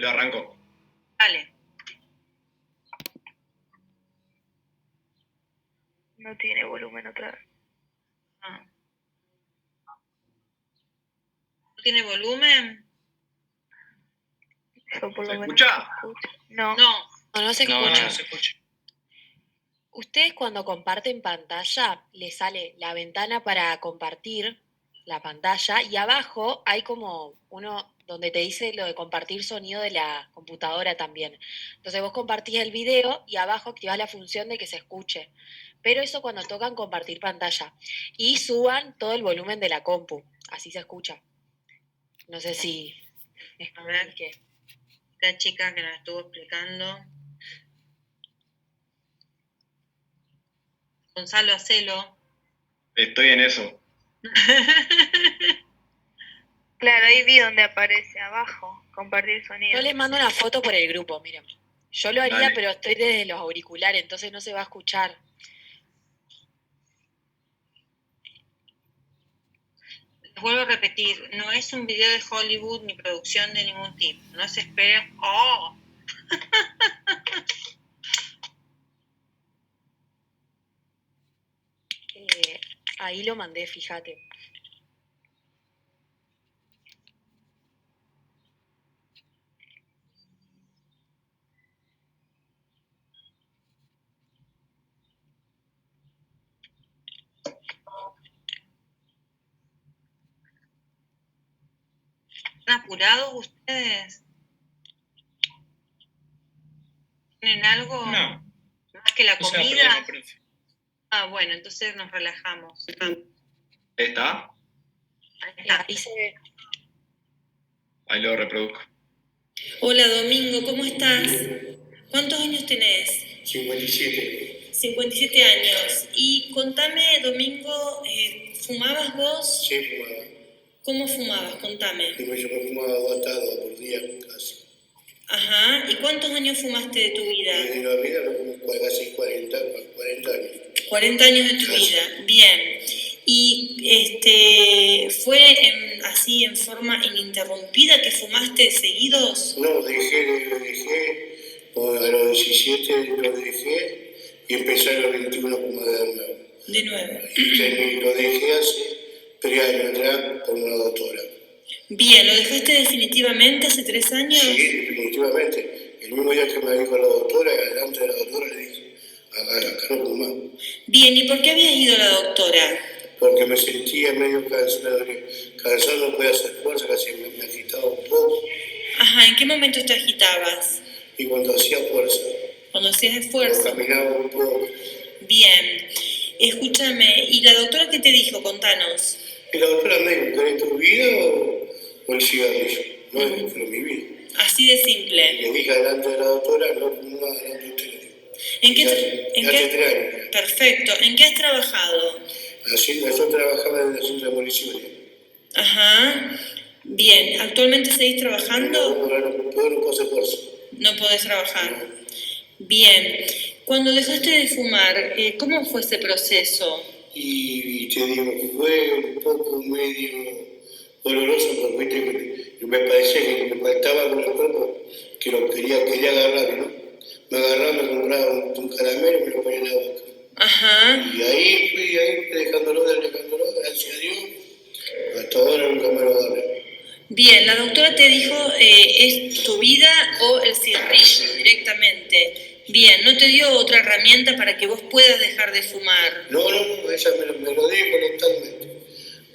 Lo arranco. Dale. No tiene volumen otra vez. Ah. ¿No tiene volumen? Yo por lo ¿Se menos escucha? no escucho. No. No se No, escucha. no se escucha. Ustedes cuando comparten pantalla, les sale la ventana para compartir la pantalla y abajo hay como uno donde te dice lo de compartir sonido de la computadora también. Entonces vos compartís el video y abajo activás la función de que se escuche. Pero eso cuando tocan compartir pantalla. Y suban todo el volumen de la compu. Así se escucha. No sé si... A ver. ¿Qué? Esta chica que nos estuvo explicando. Gonzalo, hacelo. Estoy en eso. Claro, ahí vi donde aparece abajo, compartir sonido. Yo les mando una foto por el grupo, miren. Yo lo haría, Dale. pero estoy desde los auriculares, entonces no se va a escuchar. Les vuelvo a repetir, no es un video de Hollywood ni producción de ningún tipo. No se esperen. ¡Oh! Ahí lo mandé, fíjate. ¿Están apurados ustedes? ¿Tienen algo? No. Más que la No sea comida. problema, profe. Ah, bueno, entonces nos relajamos. ¿Está? Ahí está. Ahí se ve. Ahí lo reproduzco. Hola Domingo, ¿cómo estás? ¿Cuántos años tenés? 57. 57 años. Y contame, Domingo, ¿fumabas vos? Sí, fumaba. ¿Cómo fumabas? Contame. Yo me fumaba 2 atados por día casi. Ajá. ¿Y cuántos años fumaste de tu vida? Y de la vida me fumo casi 40 años. 40 años de tu Casi. vida. Bien. ¿Y fue así en forma ininterrumpida que fumaste seguidos? No, dejé, a los 17 lo dejé y empecé a los 21 a fumar de nuevo. De nuevo. Y lo dejé hace 3 años atrás por una doctora. Bien, ¿lo dejaste definitivamente hace 3 años? Sí, definitivamente. El mismo día que me dijo la doctora, delante de la doctora le dije, acá no fumás. Bien, ¿y por qué habías ido a la doctora? Porque me sentía medio cansado, no podía hacer fuerza, casi me agitaba un poco. Ajá, ¿en qué momento te agitabas? Y cuando hacía fuerza, Cuando hacías cuando esfuerzo. caminaba un poco. Bien. Escúchame, ¿y la doctora qué te dijo? Contanos. Y la doctora me dijo, ¿querés tu vida o el cigarrillo? No es pero mi vida. Así de Y simple. le dije delante de la doctora, no fumaba delante de usted. ¿En qué, Y hace 3 años. Perfecto. ¿En qué has trabajado? Yo trabajaba en el centro de municiones. Ajá. Bien. ¿Actualmente seguís trabajando? No puedo hacer fuerza. No podés trabajar. Bien. Cuando dejaste de fumar, ¿cómo fue ese proceso? Y te digo, fue un poco medio doloroso porque viste que me parecía que me faltaba con el cuerpo, que lo quería agarrar, ¿no? Me agarraba, me compraba un caramelo y me lo ponía en la boca. Ajá. Y ahí fui dejándolo, gracias a Dios, hasta ahora nunca me lo agarré. Bien, la doctora te dijo, ¿es tu vida o el cigarrillo directamente? Bien, ¿no te dio otra herramienta para que vos puedas dejar de fumar? No, ella me lo dijo totalmente.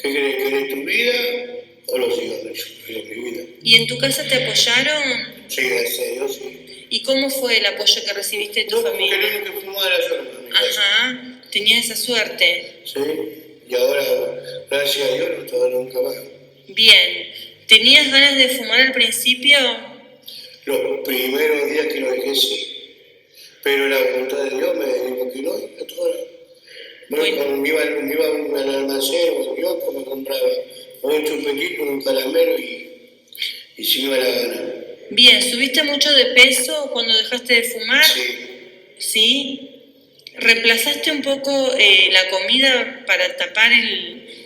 ¿Qué querés, tu vida o los cigarrillos? Pero mi vida. ¿Y en tu casa te apoyaron? Sí, gracias a Dios, sí. ¿Y cómo fue el apoyo que recibiste de tu No, porque el familia? único que fumaba era yo en mi casa. Ajá, tenías esa suerte. Sí, y ahora, gracias a Dios, no todo nunca más. Bien, ¿tenías ganas de fumar al principio? Los primeros días que lo dejé, sí. Pero la voluntad de Dios me dijo que no, y hasta ahora. Bueno, cuando me iba al almacén o al kiosco, me compraba un chupetito, un caramelo y si me iba la gana. Bien, ¿subiste mucho de peso cuando dejaste de fumar? Sí. ¿Sí? ¿Reemplazaste un poco la comida para tapar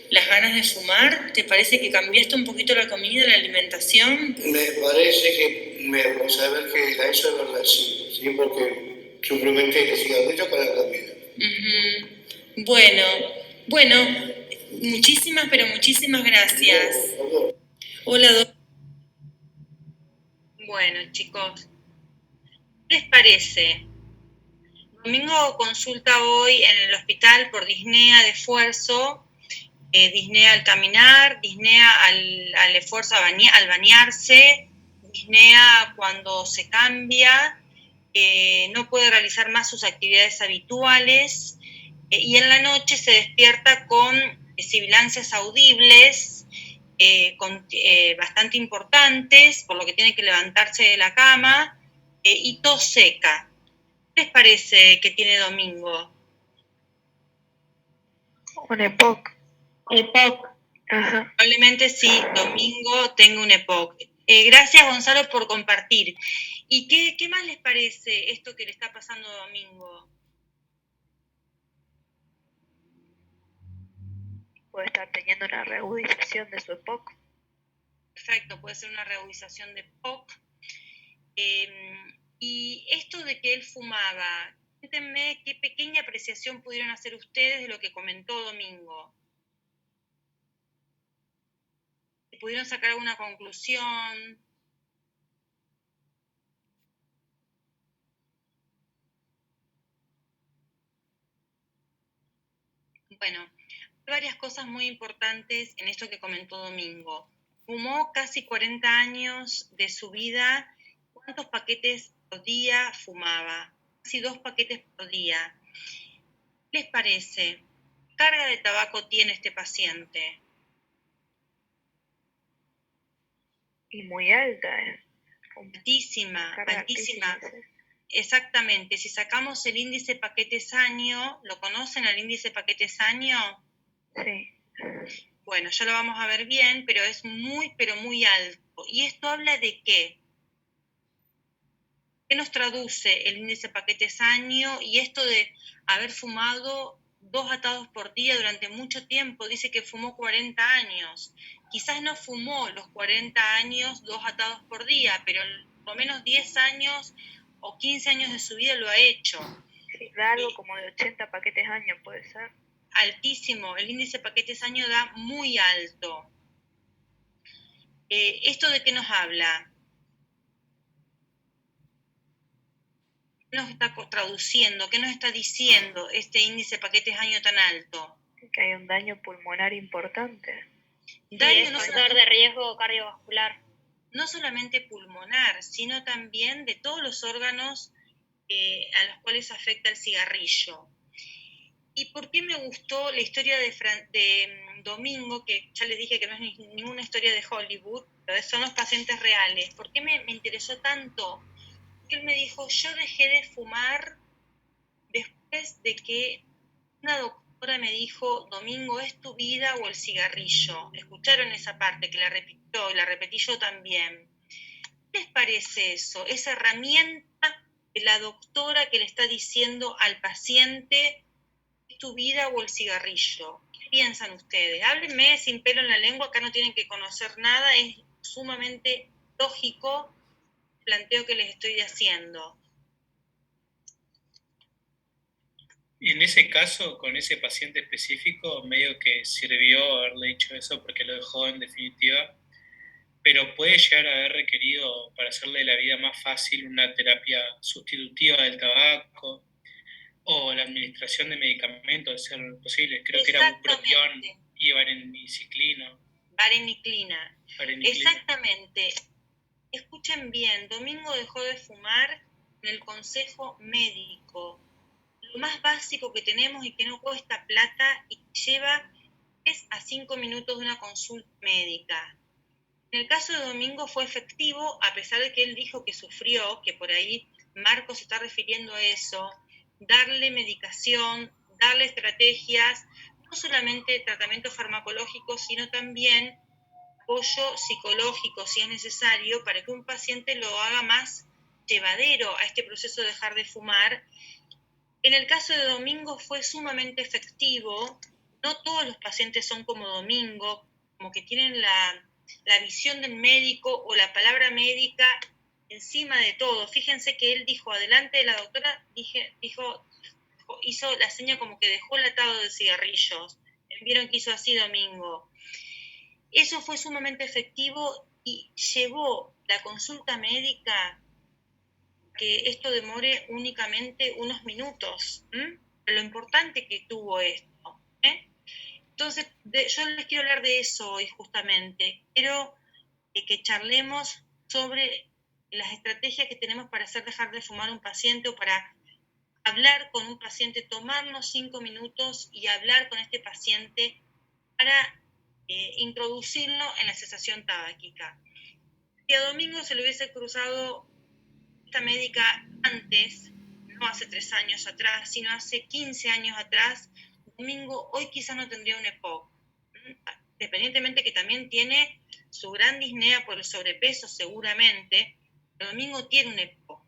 las ganas de fumar? ¿Te parece que cambiaste un poquito la comida, la alimentación? Me parece que me dejó saber que a eso es verdad, sí, porque suplementé el cigarrillo con la comida. Ujú. Bueno, muchísimas, pero muchísimas gracias. Por favor. Hola, Bueno, chicos, ¿qué les parece? Domingo consulta hoy en el hospital por disnea de esfuerzo, disnea al caminar, disnea al esfuerzo al bañarse, disnea cuando se cambia, no puede realizar más sus actividades habituales y en la noche se despierta con sibilancias audibles bastante importantes, por lo que tiene que levantarse de la cama y tos seca. ¿Qué les parece que tiene Domingo? Un EPOC. EPOC. Ajá. Probablemente sí, Domingo tenga un EPOC. Gracias, Gonzalo, por compartir. ¿Y qué más les parece esto que le está pasando a Domingo? Puede estar teniendo una reagudización de su EPOC. Perfecto, puede ser una reagudización de EPOC. Y esto de que él fumaba, cuéntenme qué pequeña apreciación pudieron hacer ustedes de lo que comentó Domingo. ¿Pudieron sacar alguna conclusión? Bueno, hay varias cosas muy importantes en esto que comentó Domingo. Fumó casi 40 años de su vida. ¿Cuántos paquetes por día fumaba? Casi 2 paquetes por día. ¿Qué les parece? ¿Qué carga de tabaco tiene este paciente? Y muy alta, Altísima, carga altísima. altísima. Exactamente. Si sacamos el índice paquetes año, ¿lo conocen el índice paquetes año? Sí. Bueno, ya lo vamos a ver bien, pero es pero muy alto. ¿Y esto habla de qué? ¿Qué nos traduce el índice paquetes año y esto de haber fumado 2 atados por día durante mucho tiempo? Dice que fumó 40 años. Quizás no fumó los 40 años 2 atados por día, pero por lo menos 10 años o 15 años de su vida lo ha hecho. Sí, da algo como de 80 paquetes año, puede ser. Altísimo, el índice paquetes año da muy alto. ¿Esto de qué nos habla? ¿Qué nos está traduciendo? ¿Qué nos está diciendo este índice paquetes año tan alto? Que hay un daño pulmonar importante. Daño es factor de riesgo cardiovascular. No solamente pulmonar, sino también de todos los órganos a los cuales afecta el cigarrillo. ¿Y por qué me gustó la historia de Domingo, que ya les dije que no es ninguna historia de Hollywood, pero son los pacientes reales? ¿Por qué me interesó tanto? Porque él me dijo, yo dejé de fumar después de que una doctora me dijo, Domingo, ¿es tu vida o el cigarrillo? ¿Escucharon esa parte que la repitió y la repetí yo también? ¿Qué les parece eso? Esa herramienta de la doctora que le está diciendo al paciente, ¿es tu vida o el cigarrillo? ¿Qué piensan ustedes? Háblenme sin pelo en la lengua, acá no tienen que conocer nada, es sumamente lógico el planteo que les estoy haciendo. En ese caso, con ese paciente específico, medio que sirvió haberle dicho eso porque lo dejó en definitiva, pero puede llegar a haber requerido, para hacerle la vida más fácil, una terapia sustitutiva del tabaco o la administración de medicamentos, de ser posible. Creo que era bupropión y vareniclina. Vareniclina. Exactamente. Escuchen bien, Domingo dejó de fumar en el consejo médico. Lo más básico que tenemos y que no cuesta plata y lleva 3 a 5 minutos de una consulta médica. En el caso de Domingo fue efectivo, a pesar de que él dijo que sufrió, que por ahí Marco se está refiriendo a eso, darle medicación, darle estrategias, no solamente tratamiento farmacológico, sino también apoyo psicológico si es necesario para que un paciente lo haga más llevadero a este proceso de dejar de fumar. En el caso de Domingo fue sumamente efectivo. No todos los pacientes son como Domingo, como que tienen la visión del médico o la palabra médica encima de todo. Fíjense que él dijo, adelante de la doctora, hizo la seña como que dejó el atado de cigarrillos. Vieron que hizo así Domingo. Eso fue sumamente efectivo y llevó la consulta médica que esto demore únicamente unos minutos. Lo importante que tuvo esto. Entonces, yo les quiero hablar de eso hoy justamente. Quiero que charlemos sobre las estrategias que tenemos para hacer dejar de fumar a un paciente o para hablar con un paciente, tomarnos 5 minutos y hablar con este paciente para introducirlo en la cesación tabáquica. Si a Domingo se le hubiese cruzado esta médica antes, no hace 3 años atrás, sino hace 15 años atrás, Domingo hoy quizás no tendría un EPOC. Independientemente que también tiene su gran disnea por el sobrepeso seguramente, pero Domingo tiene un EPOC.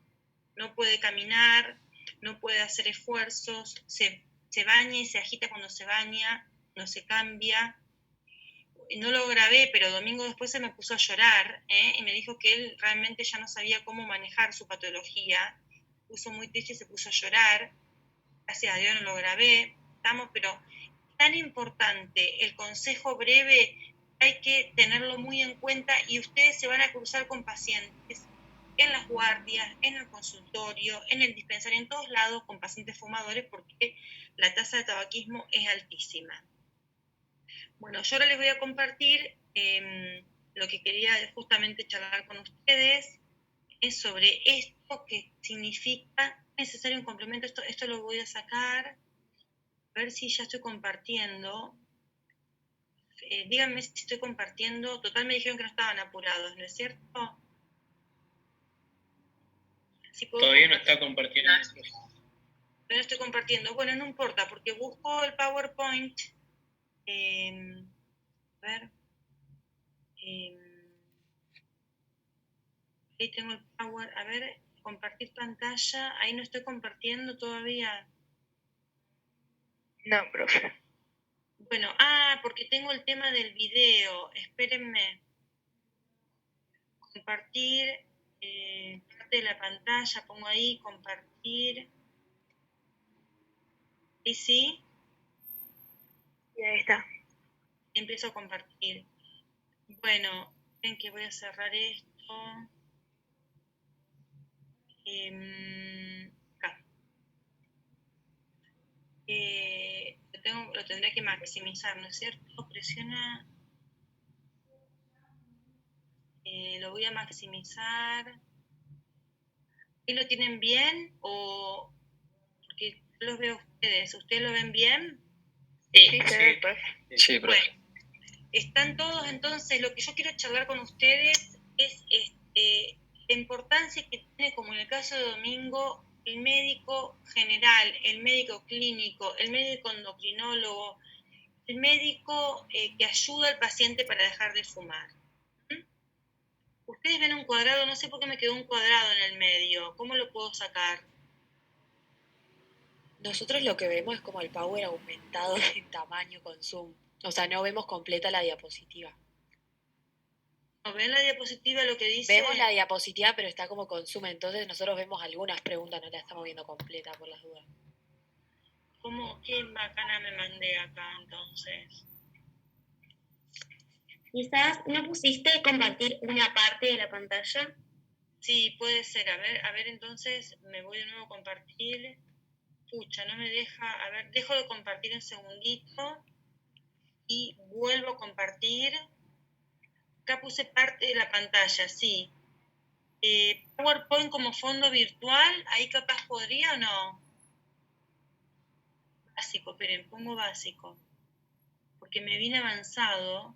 No puede caminar, no puede hacer esfuerzos, se baña y se agita cuando se baña, no se cambia. No lo grabé, pero Domingo después se me puso a llorar y me dijo que él realmente ya no sabía cómo manejar su patología. Se puso muy triste y se puso a llorar. Gracias a Dios no lo grabé. Pero tan importante el consejo breve, hay que tenerlo muy en cuenta y ustedes se van a cruzar con pacientes en las guardias, en el consultorio, en el dispensario, en todos lados con pacientes fumadores porque la tasa de tabaquismo es altísima. Bueno, yo ahora les voy a compartir lo que quería justamente charlar con ustedes, es sobre esto que significa necesario un complemento. Esto lo voy a sacar, a ver si ya estoy compartiendo. Díganme si estoy compartiendo. Total, me dijeron que no estaban apurados, ¿no es cierto? Todavía no está compartiendo. No estoy compartiendo. Bueno, no importa, porque busco el PowerPoint. A ver. Ahí tengo el Power. A ver, compartir pantalla. Ahí no estoy compartiendo todavía. No, profe. Bueno, porque tengo el tema del video. Espérenme. Compartir parte de la pantalla. Pongo ahí, compartir. ¿Y sí? Y ahí está. Empiezo a compartir. Bueno, ven que voy a cerrar esto. Acá. Lo tendré que maximizar, ¿no es cierto? Presiona. Lo voy a maximizar. ¿Y lo tienen bien? O porque yo los veo a ustedes. ¿Ustedes lo ven bien? Sí, se ve, profe. Sí, profe. Bueno, están todos, entonces, lo que yo quiero charlar con ustedes es la importancia que tiene, como en el caso de Domingo, el médico general, el médico clínico, el médico endocrinólogo, el médico que ayuda al paciente para dejar de fumar. Ustedes ven un cuadrado, no sé por qué me quedó un cuadrado en el medio, ¿cómo lo puedo sacar? Nosotros lo que vemos es como el power aumentado en tamaño con zoom. O sea, no vemos completa la diapositiva. ¿No ven la diapositiva lo que dice? Vemos la diapositiva, pero está como con zoom. Entonces nosotros vemos algunas preguntas, no la estamos viendo completa por las dudas. ¿Cómo? ¿Qué bacana me mandé acá entonces? Quizás no pusiste compartir una parte de la pantalla. Sí, puede ser. A ver, entonces me voy de nuevo a compartir. Pucha, no me deja. A ver, dejo de compartir un segundito y vuelvo a compartir. Acá puse parte de la pantalla, sí. PowerPoint como fondo virtual, ahí capaz podría o no. Básico, esperen, pongo básico. Porque me viene avanzado.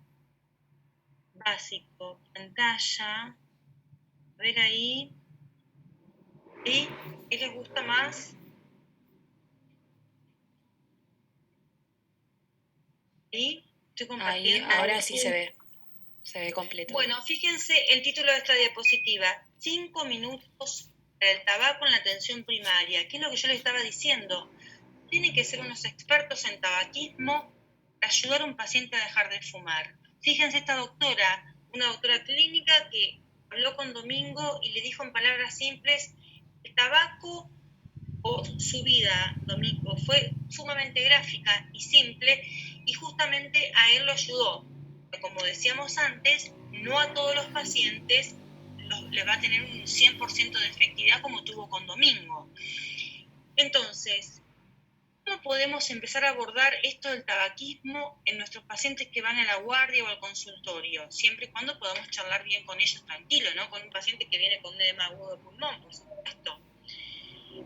Básico, pantalla. A ver ahí. ¿Sí? ¿Qué les gusta más? ¿Sí? Estoy compartiendo. Ahí, ahora sí se ve completo. Bueno, fíjense el título de esta diapositiva. 5 minutos para el tabaco en la atención primaria. ¿Qué es lo que yo les estaba diciendo? Tienen que ser unos expertos en tabaquismo para ayudar a un paciente a dejar de fumar. Fíjense esta doctora, una doctora clínica que habló con Domingo y le dijo en palabras simples, el tabaco o su vida, Domingo, fue sumamente gráfica y simple, y justamente a él lo ayudó. Como decíamos antes, no a todos los pacientes le va a tener un 100% de efectividad como tuvo con Domingo. Entonces, ¿cómo podemos empezar a abordar esto del tabaquismo en nuestros pacientes que van a la guardia o al consultorio? Siempre y cuando podamos charlar bien con ellos tranquilos, ¿no? Con un paciente que viene con un edema agudo de pulmón, por supuesto.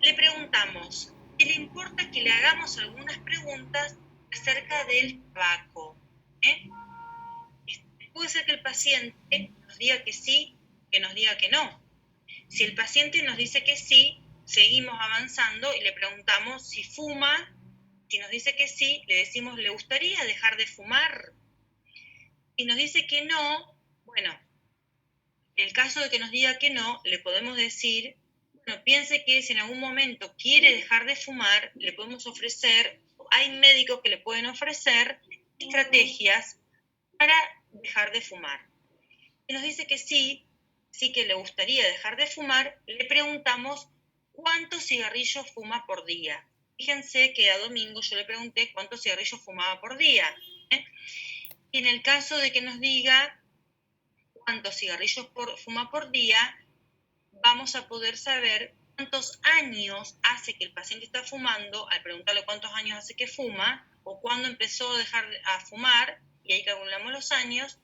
Le preguntamos, ¿qué le importa que le hagamos algunas preguntas acerca del tabaco? Puede ser que el paciente nos diga que sí, que nos diga que no. Si el paciente nos dice que sí, seguimos avanzando y le preguntamos si fuma. Si nos dice que sí, le decimos, ¿le gustaría dejar de fumar? Si nos dice que no, bueno, en el caso de que nos diga que no, le podemos decir, bueno, piense que si en algún momento quiere dejar de fumar, le podemos ofrecer, hay médicos que le pueden ofrecer estrategias para dejar de fumar. Si nos dice que sí, sí que le gustaría dejar de fumar, le preguntamos cuántos cigarrillos fuma por día. Fíjense que a Domingo yo le pregunté cuántos cigarrillos fumaba por día. Y en el caso de que nos diga cuántos cigarrillos fuma por día, vamos a poder saber cuántos años hace que el paciente está fumando, al preguntarle cuántos años hace que fuma, o cuándo empezó a dejar a fumar, y ahí calculamos los años,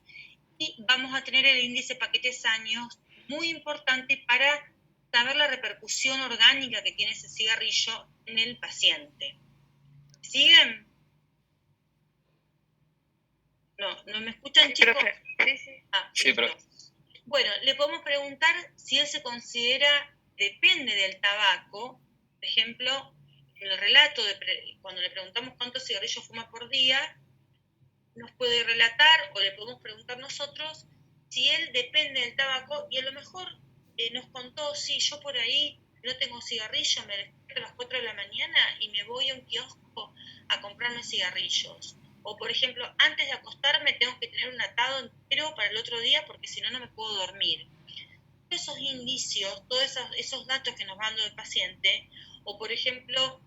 y vamos a tener el índice paquetes años, muy importante para saber la repercusión orgánica que tiene ese cigarrillo en el paciente. ¿Siguen? ¿No me escuchan, chicos? Profe. Sí. Sí, profe. Bueno, le podemos preguntar si él se considera, depende del tabaco, por ejemplo, en el relato, cuando le preguntamos cuántos cigarrillos fuma por día, nos puede relatar o le podemos preguntar nosotros si él depende del tabaco y a lo mejor nos contó, sí, yo por ahí no tengo cigarrillo, me despierto a las 4 de la mañana y me voy a un kiosco a comprarme cigarrillos. O, por ejemplo, antes de acostarme tengo que tener un atado entero para el otro día porque si no, no me puedo dormir. Todos esos indicios, todos esos datos que nos van dando el paciente, o, por ejemplo,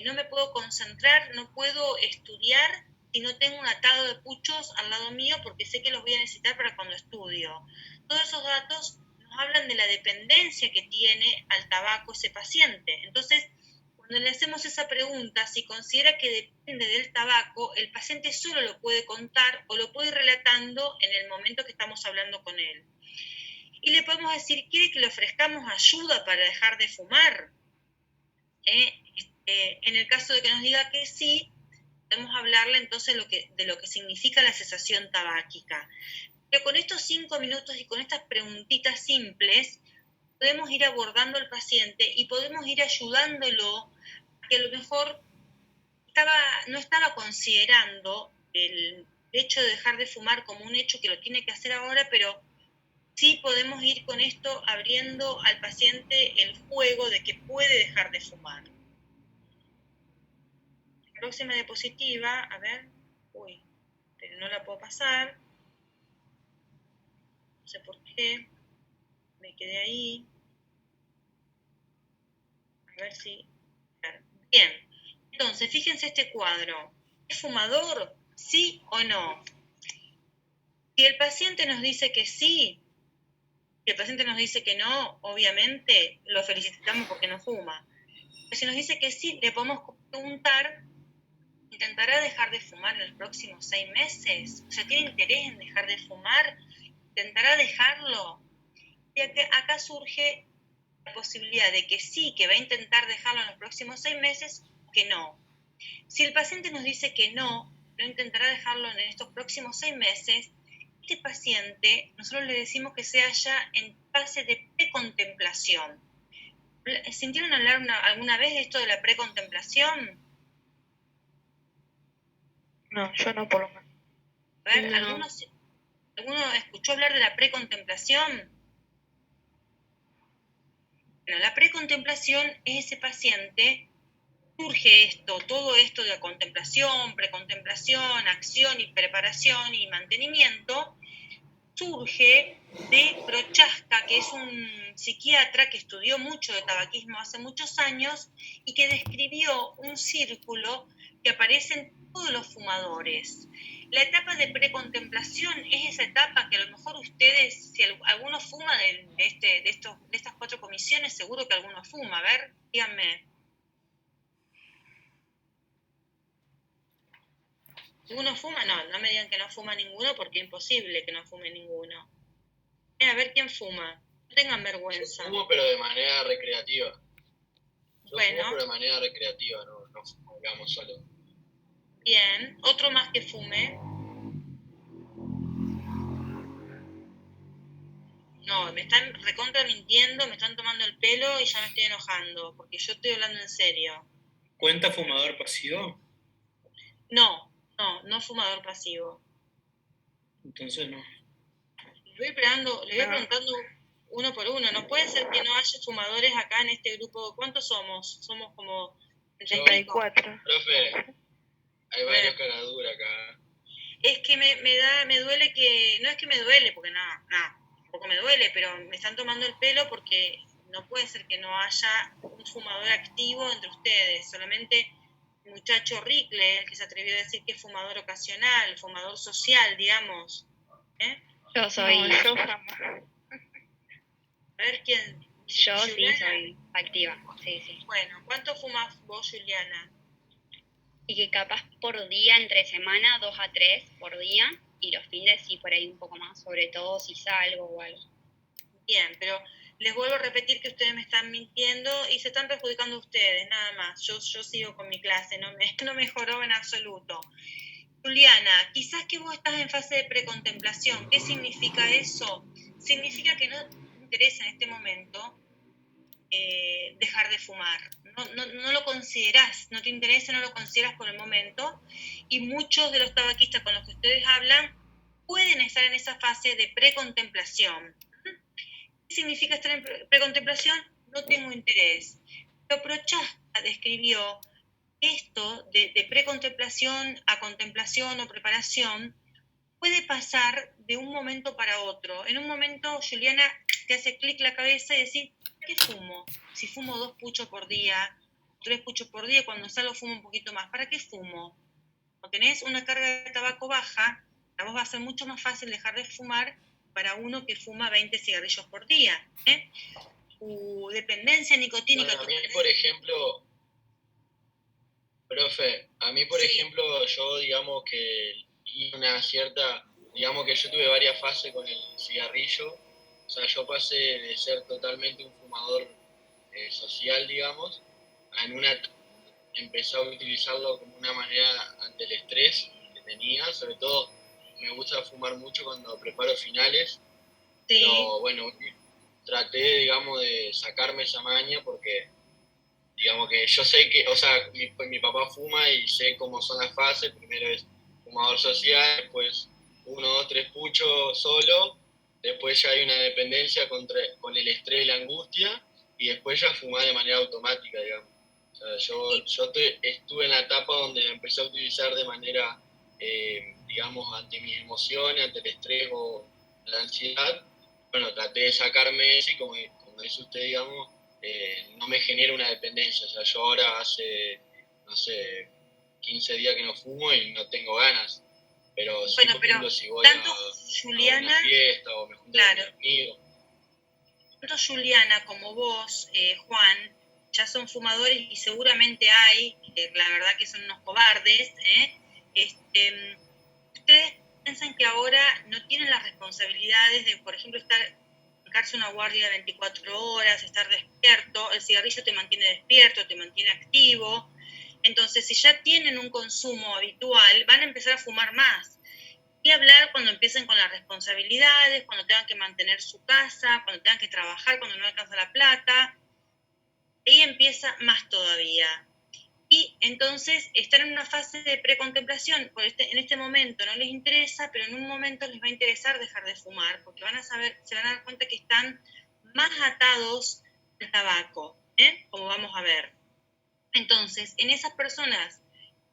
no me puedo concentrar, no puedo estudiar si no tengo un atado de puchos al lado mío porque sé que los voy a necesitar para cuando estudio. Todos esos datos nos hablan de la dependencia que tiene al tabaco ese paciente. Entonces, cuando le hacemos esa pregunta, si considera que depende del tabaco, el paciente solo lo puede contar o lo puede ir relatando en el momento que estamos hablando con él. Y le podemos decir, ¿quiere que le ofrezcamos ayuda para dejar de fumar? En el caso de que nos diga que sí, podemos hablarle entonces de lo que significa la cesación tabáquica. Pero con estos 5 minutos y con estas preguntitas simples, podemos ir abordando al paciente y podemos ir ayudándolo a que a lo mejor no estaba considerando el hecho de dejar de fumar como un hecho que lo tiene que hacer ahora, pero sí podemos ir con esto abriendo al paciente el juego de que puede dejar de fumar. Próxima diapositiva, a ver, pero no la puedo pasar, no sé por qué, me quedé ahí, a ver si, bien, entonces fíjense este cuadro, ¿es fumador? ¿Sí o no? Si el paciente nos dice que sí, si el paciente nos dice que no, obviamente lo felicitamos porque no fuma, pero si nos dice que sí, le podemos preguntar, ¿intentará dejar de fumar en los próximos 6 meses? O sea, ¿tiene interés en dejar de fumar? ¿Intentará dejarlo? Y acá surge la posibilidad de que sí, que va a intentar dejarlo en los próximos 6 meses, que no. Si el paciente nos dice que no intentará dejarlo en estos próximos 6 meses, este paciente, nosotros le decimos que se halla en fase de precontemplación. ¿Sintieron hablar alguna vez de esto de la precontemplación? No, yo no, por lo menos. A ver, No. ¿alguno escuchó hablar de la precontemplación? Bueno, la precontemplación es ese paciente, surge todo esto de contemplación, precontemplación, acción y preparación y mantenimiento, surge de Prochaska, que es un psiquiatra que estudió mucho de tabaquismo hace muchos años y que describió un círculo que aparece en todos los fumadores. La etapa de precontemplación es esa etapa que a lo mejor ustedes, si alguno fuma de estas 4 comisiones, seguro que alguno fuma. A ver, díganme. ¿Alguno fuma? No me digan que no fuma ninguno porque es imposible que no fume ninguno. A ver quién fuma. No tengan vergüenza. Yo fumo, pero de manera recreativa. Bueno. Fumo, pero de manera recreativa, no fumo, digamos, solo. Bien. ¿Otro más que fume? No, me están recontra mintiendo, me están tomando el pelo y ya me estoy enojando, porque yo estoy hablando en serio. ¿Cuenta fumador pasivo? No fumador pasivo. Entonces no. Les voy preguntando uno por uno. No puede ser que no haya fumadores acá en este grupo. ¿Cuántos somos? Somos como 34. Profe, hay varios caraduras acá. Es que me duele que... No es que me duele, porque tampoco me duele, pero me están tomando el pelo porque no puede ser que no haya un fumador activo entre ustedes. Solamente el muchacho Rickle, el que se atrevió a decir que es fumador ocasional, fumador social, digamos. Yo soy... No, yo jamás. A ver quién... Yo Juliana. sí soy activa, sí. Bueno, ¿cuánto fumas vos, Juliana? Y que capaz por día, entre semana, 2 a 3 por día, y los fines sí por ahí un poco más, sobre todo si salgo o algo. Bien, pero les vuelvo a repetir que ustedes me están mintiendo y se están perjudicando ustedes, nada más. Yo sigo con mi clase, no mejoró en absoluto. Juliana, quizás que vos estás en fase de precontemplación. ¿Qué significa eso? Significa que no te interesa en este momento dejar de fumar. No lo considerás, no te interesa, no lo consideras por el momento. Y muchos de los tabaquistas con los que ustedes hablan pueden estar en esa fase de precontemplación. ¿Qué significa estar en precontemplación? No tengo interés. Pero Prochaska describió esto de precontemplación a contemplación o preparación puede pasar de un momento para otro. En un momento, Juliana, te hace clic la cabeza y decir, ¿qué fumo? Si fumo 2 puchos por día, 3 puchos por día, cuando salgo fumo un poquito más. ¿Para qué fumo? Cuando tenés una carga de tabaco baja, para vos va a ser mucho más fácil dejar de fumar para uno que fuma 20 cigarrillos por día. Tu dependencia nicotínica... Bueno, a mí, por ejemplo... Profe, a mí, por ejemplo, yo digamos que una cierta, digamos que yo tuve varias fases con el cigarrillo, o sea, yo pasé de ser totalmente un fumador social, digamos, empecé a utilizarlo como una manera ante el estrés que tenía, sobre todo me gusta fumar mucho cuando preparo finales, pero bueno, traté, digamos, de sacarme esa maña porque... Digamos que yo sé que, o sea, mi papá fuma y sé cómo son las fases. Primero es fumador social, después 1, 2, 3 puchos solo, después ya hay una dependencia con el estrés y la angustia, y después ya fumar de manera automática, digamos. O sea, yo estuve en la etapa donde empecé a utilizar de manera, digamos, ante mis emociones, ante el estrés o la ansiedad. Bueno, traté de sacarme eso y como dice usted, digamos, no me genera una dependencia. O sea, yo ahora hace, no sé, 15 días que no fumo y no tengo ganas. Pero sí, bueno, por ejemplo, si voy tanto a Juliana, una fiesta o me junto con un amigo. Tanto Juliana como vos, Juan, ya son fumadores y seguramente hay, la verdad que son unos cobardes, ustedes piensan que ahora no tienen las responsabilidades de, por ejemplo, marcarse una guardia de 24 horas, estar despierto. El cigarrillo te mantiene despierto, te mantiene activo. Entonces, si ya tienen un consumo habitual, van a empezar a fumar más. Y hablar cuando empiecen con las responsabilidades, cuando tengan que mantener su casa, cuando tengan que trabajar, cuando no alcanza la plata. Ahí empieza más todavía. Y entonces están en una fase de precontemplación. En este momento no les interesa, pero en un momento les va a interesar dejar de fumar, porque se van a dar cuenta que están más atados al tabaco, como vamos a ver. Entonces, en esas personas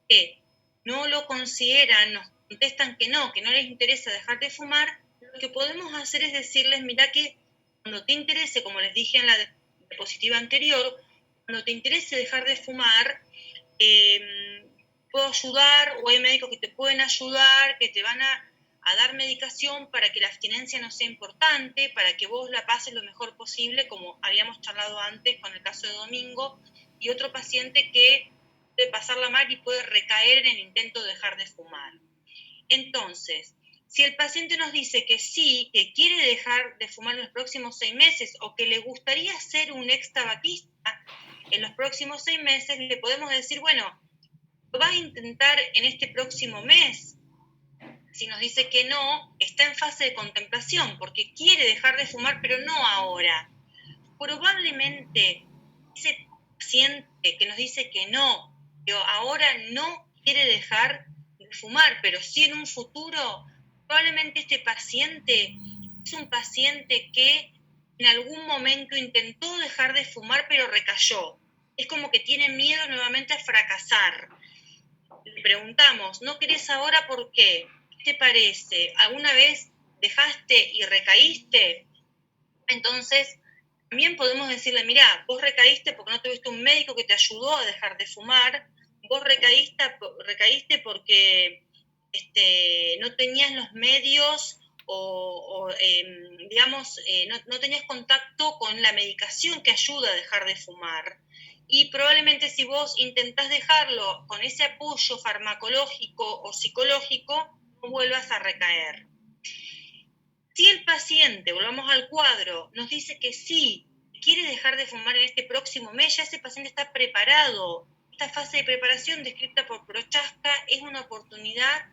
que no lo consideran, nos contestan que no les interesa dejar de fumar, Lo que podemos hacer es decirles, mira que cuando te interese, como les dije en la diapositiva anterior, cuando te interese dejar de fumar, puedo ayudar, o hay médicos que te pueden ayudar, que te van a dar medicación para que la abstinencia no sea importante, para que vos la pases lo mejor posible, como habíamos charlado antes con el caso de Domingo, y otro paciente que puede pasarla mal y puede recaer en el intento de dejar de fumar. Entonces, si el paciente nos dice que sí, que quiere dejar de fumar en los próximos 6 meses o que le gustaría ser un ex tabaquista en los próximos 6 meses, le podemos decir, bueno, lo vas a intentar en este próximo mes. Si nos dice que no, está en fase de contemplación porque quiere dejar de fumar, pero no ahora. Probablemente ese paciente que nos dice que no, que ahora no quiere dejar de fumar, pero sí en un futuro, probablemente este paciente es un paciente que en algún momento intentó dejar de fumar, pero recayó. Es como que tiene miedo nuevamente a fracasar. Le preguntamos, ¿no querés ahora por qué? ¿Qué te parece? ¿Alguna vez dejaste y recaíste? Entonces, también podemos decirle, mirá, vos recaíste porque no tuviste un médico que te ayudó a dejar de fumar, vos recaíste porque no tenías los medios no tenías contacto con la medicación que ayuda a dejar de fumar. Y probablemente si vos intentás dejarlo con ese apoyo farmacológico o psicológico, no vuelvas a recaer. Si el paciente, volvamos al cuadro, nos dice que sí, quiere dejar de fumar en este próximo mes, ya ese paciente está preparado. Esta fase de preparación descrita por Prochaska es una oportunidad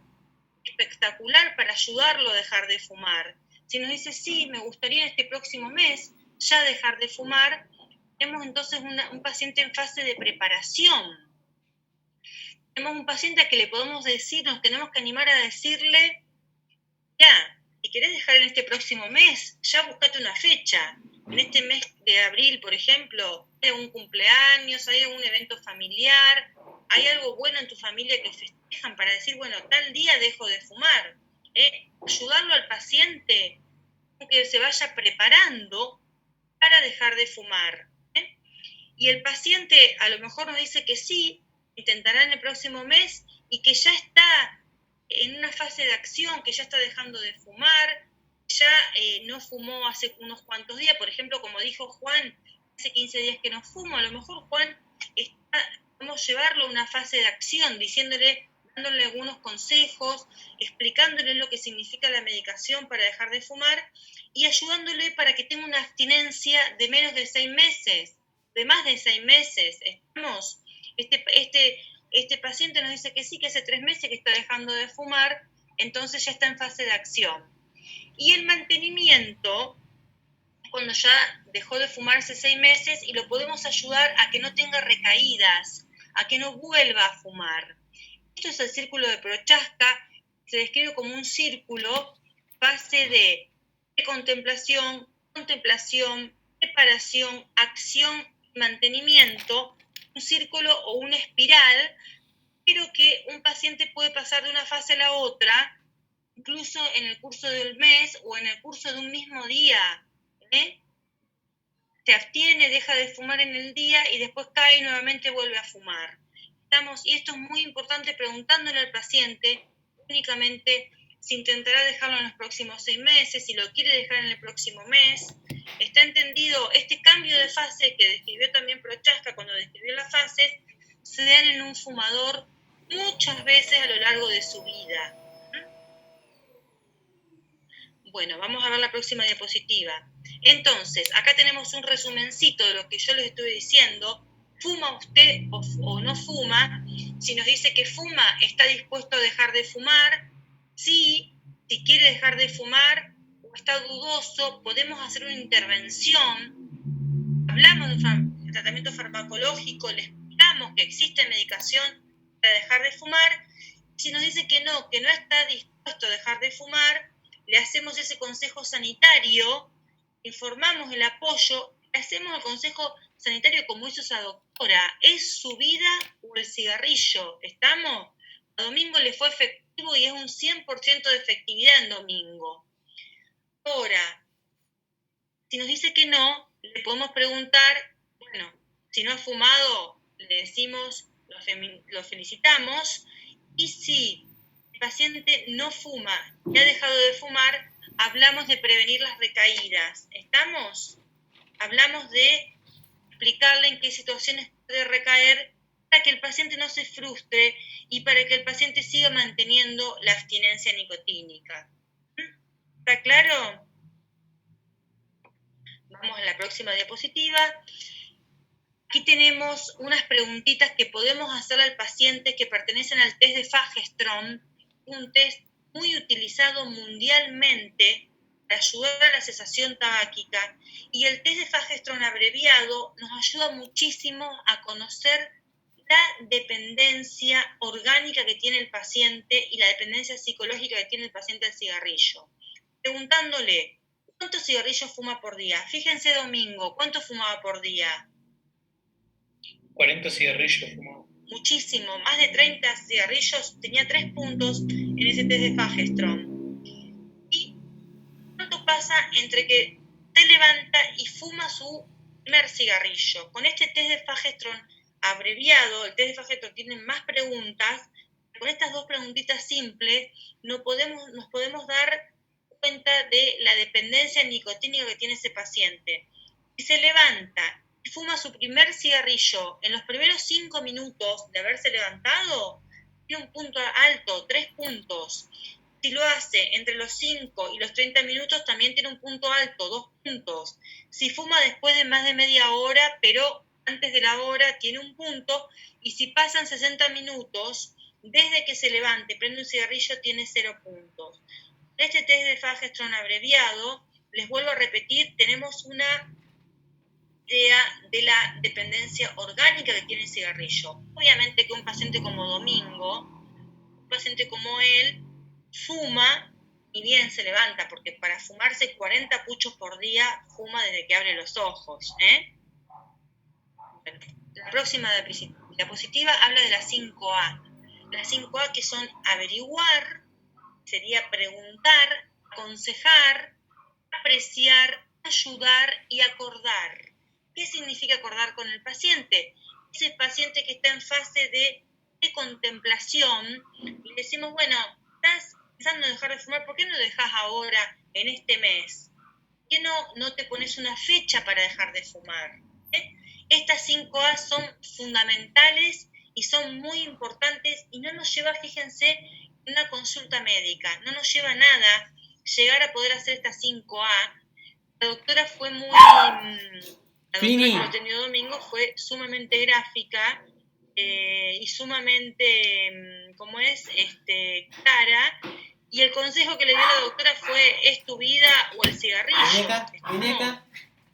espectacular para ayudarlo a dejar de fumar. Si nos dice sí, me gustaría en este próximo mes ya dejar de fumar, tenemos entonces un paciente en fase de preparación. Tenemos un paciente a que le podemos decir, nos tenemos que animar a decirle, ya, si querés dejar en este próximo mes, ya buscate una fecha. En este mes de abril, por ejemplo, hay algún cumpleaños, hay algún evento familiar, hay algo bueno en tu familia que festejan para decir, bueno, tal día dejo de fumar. Ayudarlo al paciente que se vaya preparando para dejar de fumar. Y el paciente a lo mejor nos dice que sí, intentará en el próximo mes y que ya está en una fase de acción, que ya está dejando de fumar, ya no fumó hace unos cuantos días, por ejemplo, como dijo Juan, hace 15 días que no fumo, a lo mejor Juan podemos llevarlo a una fase de acción, dándole algunos consejos, explicándole lo que significa la medicación para dejar de fumar y ayudándole para que tenga una abstinencia de menos de 6 meses, de más de 6 meses. Este paciente nos dice que sí, que hace 3 meses que está dejando de fumar, entonces ya está en fase de acción. Y el mantenimiento, cuando ya dejó de fumar hace 6 meses y lo podemos ayudar a que no tenga recaídas, a que no vuelva a fumar. Esto es el círculo de Prochaska, se describe como un círculo, fase de contemplación, preparación, acción y mantenimiento, un círculo o una espiral, pero que un paciente puede pasar de una fase a la otra, incluso en el curso del mes o en el curso de un mismo día. Se abstiene, deja de fumar en el día y después cae y nuevamente vuelve a fumar. Y esto es muy importante preguntándole al paciente únicamente si intentará dejarlo en los próximos 6 meses, si lo quiere dejar en el próximo mes. Está entendido, este cambio de fase que describió también Prochaska cuando describió las fases, se dan en un fumador muchas veces a lo largo de su vida. Bueno, vamos a ver la próxima diapositiva. Entonces, acá tenemos un resumencito de lo que yo les estuve diciendo. ¿Fuma usted o no fuma? Si nos dice que fuma, ¿está dispuesto a dejar de fumar? Sí, si quiere dejar de fumar o está dudoso, podemos hacer una intervención. Hablamos de tratamiento farmacológico, le explicamos que existe medicación para dejar de fumar. Si nos dice que no está dispuesto a dejar de fumar, le hacemos ese consejo sanitario, informamos el apoyo, le hacemos el consejo sanitario como hizo esa doctora. ¿Es su vida o el cigarrillo? ¿Estamos? A Domingo le fue efectivo y es un 100% de efectividad en Domingo. Ahora, si nos dice que no, le podemos preguntar, bueno, si no ha fumado, le decimos, lo felicitamos, y si el paciente no fuma y ha dejado de fumar, hablamos de prevenir las recaídas. ¿Estamos? Hablamos de explicarle en qué situaciones puede recaer para que el paciente no se frustre y para que el paciente siga manteniendo la abstinencia nicotínica. ¿Está claro? Vamos a la próxima diapositiva. Aquí tenemos unas preguntitas que podemos hacer al paciente que pertenecen al test de Fagerström, un test muy utilizado mundialmente para ayudar a la cesación tabáquica. Y el test de Fagerström abreviado nos ayuda muchísimo a conocer la dependencia orgánica que tiene el paciente y la dependencia psicológica que tiene el paciente al cigarrillo. Preguntándole, ¿cuántos cigarrillos fuma por día? Fíjense, Domingo, ¿cuánto fumaba por día? 40 cigarrillos fumaba. Muchísimo, más de 30 cigarrillos, tenía 3 puntos en ese test de Fagerström. ¿Y cuánto pasa entre que se levanta y fuma su primer cigarrillo? Con este test de Fagerström abreviado, el test de Fagerström tiene más preguntas, con estas 2 preguntitas simples nos podemos dar cuenta de la dependencia nicotínica que tiene ese paciente. Si se levanta y fuma su primer cigarrillo en los primeros 5 minutos de haberse levantado, tiene un punto alto, 3 puntos. Si lo hace entre los 5 y los 30 minutos, también tiene un punto alto, 2 puntos. Si fuma después de más de media hora, pero antes de la hora, tiene un punto. Y si pasan 60 minutos, desde que se levante y prende un cigarrillo, tiene 0 puntos. En este test de Fagerström abreviado, les vuelvo a repetir, tenemos una idea de la dependencia orgánica que tiene el cigarrillo. Obviamente que un paciente como Domingo, un paciente como él, fuma y bien se levanta, porque para fumarse 40 puchos por día, fuma desde que abre los ojos. Bueno, la próxima diapositiva habla de las 5A. Las 5A que son averiguar, sería preguntar, aconsejar, apreciar, ayudar y acordar. ¿Qué significa acordar con el paciente? Ese paciente que está en fase de contemplación, le decimos, bueno, estás pensando en dejar de fumar, ¿por qué no lo dejas ahora, en este mes? ¿Por qué no te pones una fecha para dejar de fumar? Estas 5A son fundamentales y son muy importantes y no nos lleva, fíjense, una consulta médica, no nos lleva nada llegar a poder hacer estas 5A. La doctora fue muy... La doctora que lo atendió Domingo fue sumamente gráfica y sumamente, clara. Y el consejo que le dio la doctora fue, ¿es tu vida o el cigarrillo? Muñeca.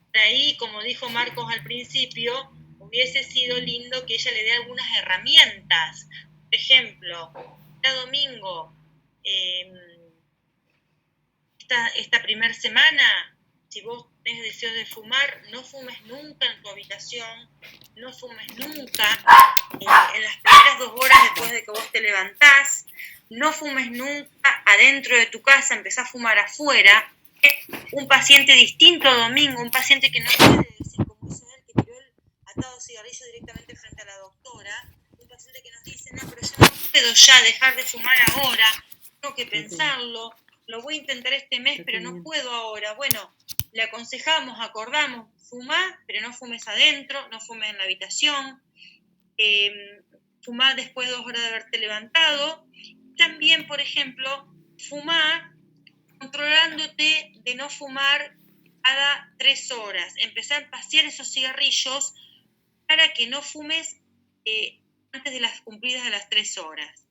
Por ahí, como dijo Marcos al principio, hubiese sido lindo que ella le dé algunas herramientas. Por ejemplo, Domingo, esta primera semana, si vos tenés deseos de fumar, no fumes nunca en tu habitación, no fumes nunca en las primeras 2 horas después de que vos te levantás, no fumes nunca adentro de tu casa, empezá a fumar afuera. Un paciente distinto a Domingo, un paciente que no puede decir, como hizo él, que tiró el atado cigarrillo directamente frente a la doctora, un paciente que nos dice, no, pero yo no puedo ya dejar de fumar ahora, tengo que pensarlo, lo voy a intentar este mes, pero no puedo ahora. Bueno, le aconsejamos, acordamos, fumá, pero no fumes adentro, no fumes en la habitación, fumá después de 2 horas de haberte levantado. También, por ejemplo, fumá controlándote de no fumar cada 3 horas. Empezar a pasear esos cigarrillos para que no fumes antes de las cumplidas de las 3 horas.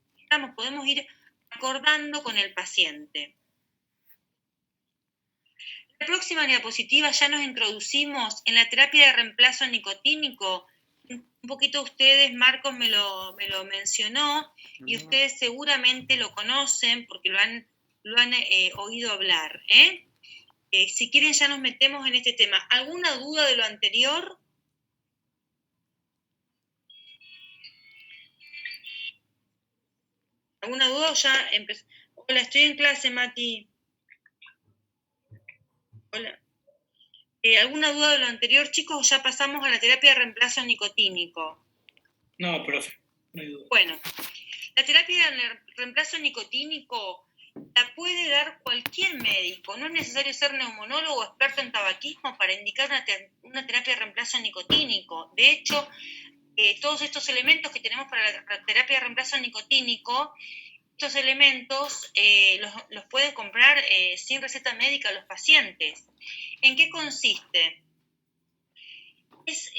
Podemos ir acordando con el paciente. En la próxima diapositiva ya nos introducimos en la terapia de reemplazo nicotínico. Un poquito ustedes, Marcos me lo mencionó, y ustedes seguramente lo conocen porque lo han oído hablar. Si quieren ya nos metemos en este tema. ¿Alguna duda de lo anterior? ¿Alguna duda o ya empezó? Hola, estoy en clase, Mati. Hola. ¿Alguna duda de lo anterior, chicos, o ya pasamos a la terapia de reemplazo nicotínico? No, profe, no hay duda. Bueno, la terapia de reemplazo nicotínico la puede dar cualquier médico. No es necesario ser neumonólogo o experto en tabaquismo para indicar una terapia de reemplazo nicotínico. De hecho, todos estos elementos que tenemos para la terapia de reemplazo nicotínico, estos elementos los pueden comprar sin receta médica los pacientes. ¿En qué consiste? Es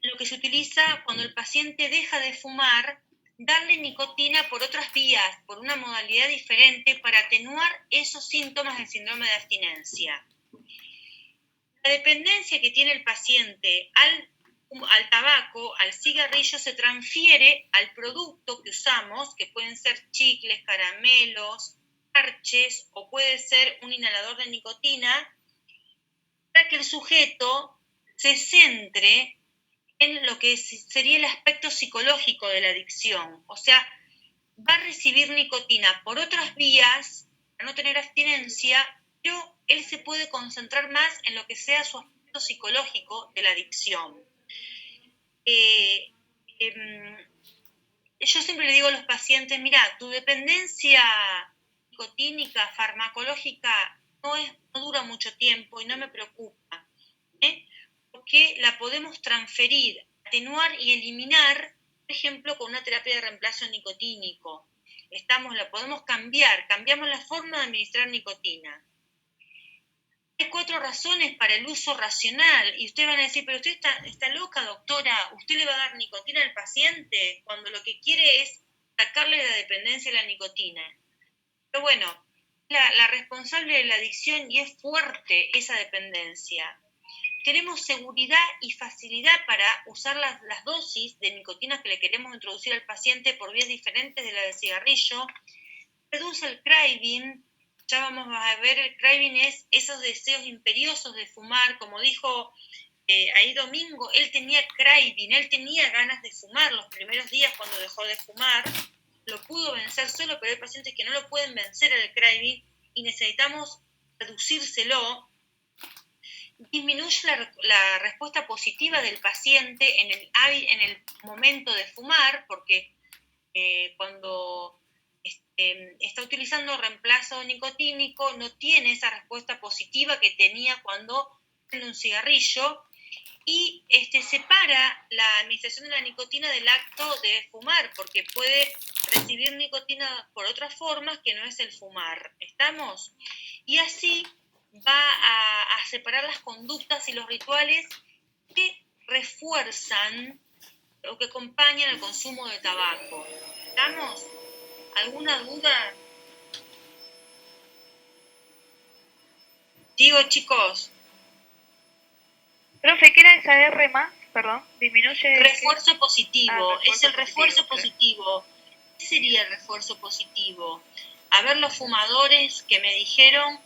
lo que se utiliza cuando el paciente deja de fumar, darle nicotina por otras vías, por una modalidad diferente, para atenuar esos síntomas del síndrome de abstinencia. La dependencia que tiene el paciente al tabaco, al cigarrillo, se transfiere al producto que usamos, que pueden ser chicles, caramelos, parches, o puede ser un inhalador de nicotina, para que el sujeto se centre en lo que sería el aspecto psicológico de la adicción. O sea, va a recibir nicotina por otras vías, para no tener abstinencia, pero él se puede concentrar más en lo que sea su aspecto psicológico de la adicción. Yo siempre le digo a los pacientes, mira, tu dependencia nicotínica, farmacológica, no dura mucho tiempo y no me preocupa, porque la podemos transferir, atenuar y eliminar, por ejemplo, con una terapia de reemplazo nicotínico. La podemos cambiamos la forma de administrar nicotina. Hay 4 razones para el uso racional, y ustedes van a decir, pero usted está loca, doctora, ¿usted le va a dar nicotina al paciente cuando lo que quiere es sacarle la dependencia de la nicotina? Pero bueno, la responsable de la adicción, y es fuerte esa dependencia. Tenemos seguridad y facilidad para usar las dosis de nicotina que le queremos introducir al paciente por vías diferentes de la del cigarrillo. Reduce el craving. Ya vamos a ver, el craving es esos deseos imperiosos de fumar. Como dijo ahí Domingo, él tenía craving, él tenía ganas de fumar los primeros días cuando dejó de fumar. Lo pudo vencer solo, pero hay pacientes que no lo pueden vencer el craving y necesitamos reducírselo. Disminuye la respuesta positiva del paciente en el momento de fumar, porque cuando está utilizando reemplazo nicotínico no tiene esa respuesta positiva que tenía cuando prende un cigarrillo, y separa la administración de la nicotina del acto de fumar, porque puede recibir nicotina por otras formas que no es el fumar. ¿Estamos? Y así va a separar las conductas y los rituales que refuerzan o que acompañan el consumo de tabaco. ¿Estamos? ¿Alguna duda? Digo, chicos. Profe, ¿qué era esa R más? Perdón, disminuye... Refuerzo positivo, refuerzo es el refuerzo positivo. positivo. ¿Qué sería el refuerzo positivo? A ver, los fumadores que me dijeron,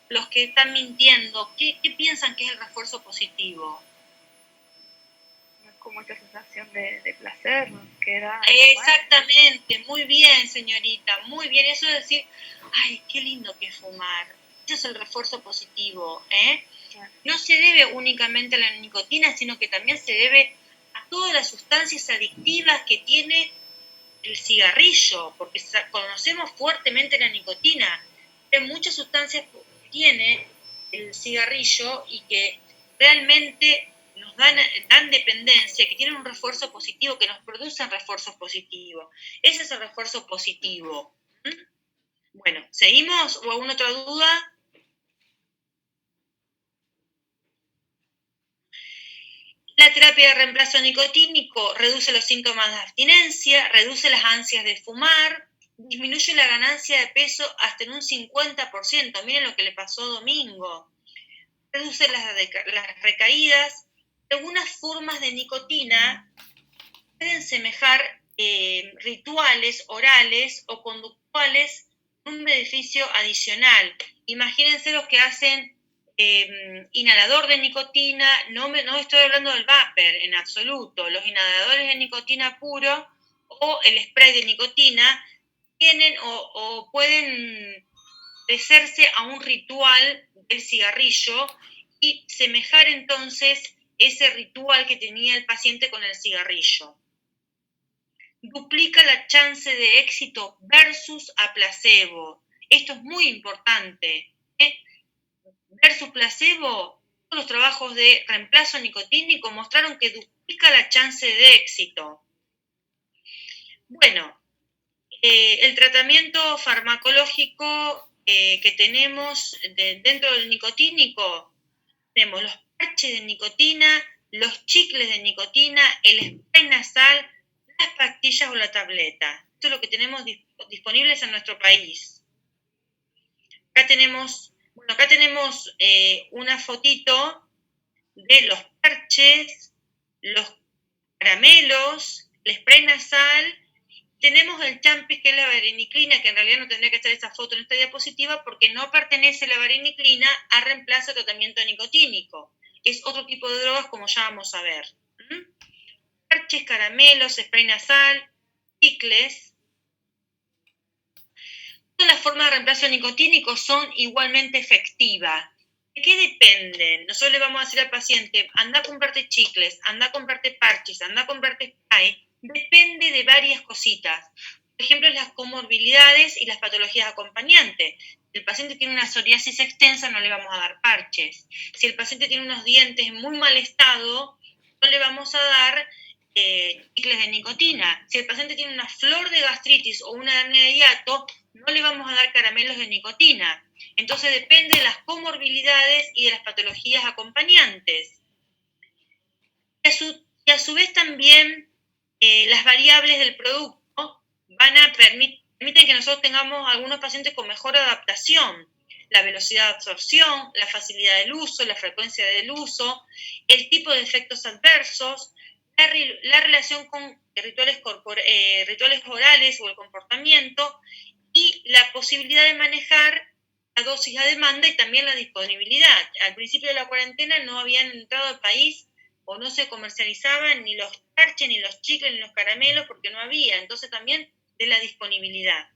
los que están mintiendo, ¿qué piensan que es el refuerzo positivo? Como esa sensación de placer que da. Exactamente, muy bien, señorita, muy bien. Eso es decir, ay, qué lindo que es fumar. Ese es el refuerzo positivo, No se debe únicamente a la nicotina, sino que también se debe a todas las sustancias adictivas que tiene el cigarrillo, porque conocemos fuertemente la nicotina, pero muchas sustancias tiene el cigarrillo y que realmente nos dan dependencia, que tienen un refuerzo positivo, que nos producen refuerzos positivos. Ese es el refuerzo positivo. Bueno, ¿seguimos? ¿O alguna otra duda? La terapia de reemplazo nicotínico reduce los síntomas de abstinencia, reduce las ansias de fumar, disminuye la ganancia de peso hasta en un 50%. Miren lo que le pasó a Domingo. Reduce las recaídas. Algunas formas de nicotina pueden semejar rituales orales o conductuales con un beneficio adicional. Imagínense los que hacen inhalador de nicotina. No estoy hablando del vapor en absoluto. Los inhaladores de nicotina puro o el spray de nicotina tienen o pueden parecerse a un ritual el cigarrillo y semejar entonces ese ritual que tenía el paciente con el cigarrillo. Duplica la chance de éxito versus a placebo. Esto es muy importante. Versus placebo, todos los trabajos de reemplazo nicotínico mostraron que duplica la chance de éxito. Bueno, el tratamiento farmacológico que tenemos dentro del nicotínico, tenemos los parches de nicotina, los chicles de nicotina, el spray nasal, las pastillas o la tableta. Esto es lo que tenemos disponibles en nuestro país. Acá tenemos una fotito de los parches, los caramelos, el spray nasal. Tenemos el champis, que es la vareniclina, que en realidad no tendría que estar esa foto en esta diapositiva porque no pertenece la vareniclina a reemplazo de tratamiento nicotínico. Es otro tipo de drogas, como ya vamos a ver. Parches, caramelos, spray nasal, chicles. Todas las formas de reemplazo nicotínico son igualmente efectivas. ¿De qué dependen? Nosotros le vamos a decir al paciente, anda a comprarte chicles, anda a comprarte parches, anda a comprarte spray. Depende de varias cositas. Por ejemplo, las comorbilidades y las patologías acompañantes. Si el paciente tiene una psoriasis extensa, no le vamos a dar parches. Si el paciente tiene unos dientes en muy mal estado, no le vamos a dar chicles de nicotina. Si el paciente tiene una flor de gastritis o una hernia de hiato, no le vamos a dar caramelos de nicotina. Entonces depende de las comorbilidades y de las patologías acompañantes. Y a su vez también las variables del producto permiten que nosotros tengamos algunos pacientes con mejor adaptación. La velocidad de absorción, la facilidad del uso, la frecuencia del uso, el tipo de efectos adversos, la relación con rituales orales o el comportamiento y la posibilidad de manejar la dosis a demanda y también la disponibilidad. Al principio de la cuarentena no habían entrado al país o no se comercializaban ni los parches, ni los chicles, ni los caramelos porque no había. Entonces también de la disponibilidad.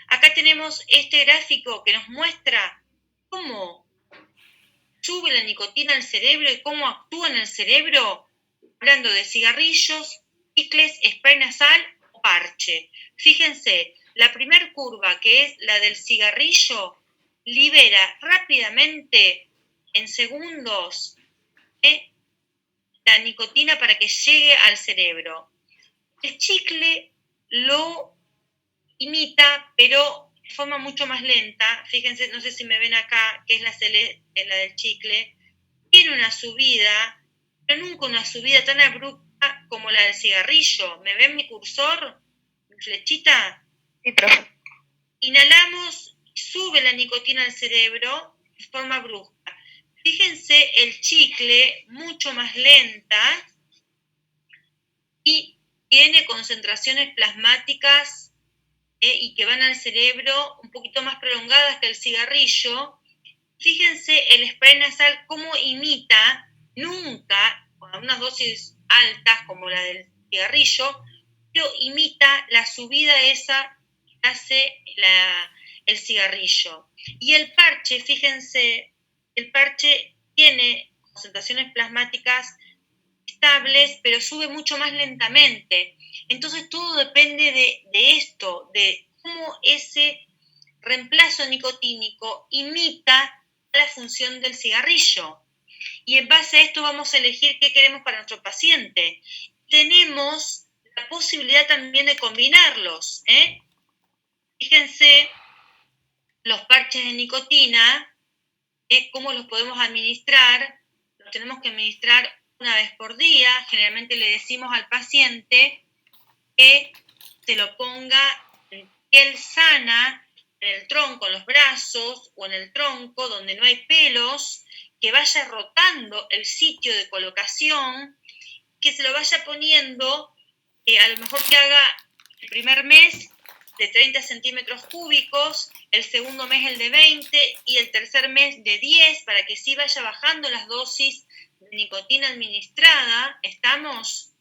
Acá tenemos este gráfico que nos muestra cómo sube la nicotina al cerebro y cómo actúa en el cerebro, hablando de cigarrillos, chicles, spray nasal o parche. Fíjense, la primera curva, que es la del cigarrillo, libera rápidamente, en segundos, la nicotina para que llegue al cerebro. El chicle lo imita, pero de forma mucho más lenta. Fíjense, no sé si me ven acá, que es la del chicle. Tiene una subida, pero nunca una subida tan abrupta como la del cigarrillo. ¿Me ven mi cursor? ¿Mi flechita? Sí, profe. Inhalamos y sube la nicotina al cerebro de forma brusca. Fíjense el chicle mucho más lenta y tiene concentraciones plasmáticas y que van al cerebro un poquito más prolongadas que el cigarrillo. Fíjense el spray nasal cómo imita, nunca a unas dosis altas como la del cigarrillo, pero imita la subida esa que hace el cigarrillo. Y el parche, fíjense, el parche tiene concentraciones plasmáticas estables, pero sube mucho más lentamente. Entonces todo depende de esto, de cómo ese reemplazo nicotínico imita la función del cigarrillo. Y en base a esto vamos a elegir qué queremos para nuestro paciente. Tenemos la posibilidad también de combinarlos. Fíjense los parches de nicotina, cómo los podemos administrar. Los tenemos que administrar una vez por día. Generalmente le decimos al paciente que se lo ponga en piel sana, en el tronco, en los brazos o en el tronco donde no hay pelos, que vaya rotando el sitio de colocación, que se lo vaya poniendo, a lo mejor que haga el primer mes de 30 centímetros cúbicos, el segundo mes el de 20 y el tercer mes de 10, para que sí vaya bajando las dosis de nicotina administrada. ¿Estamos?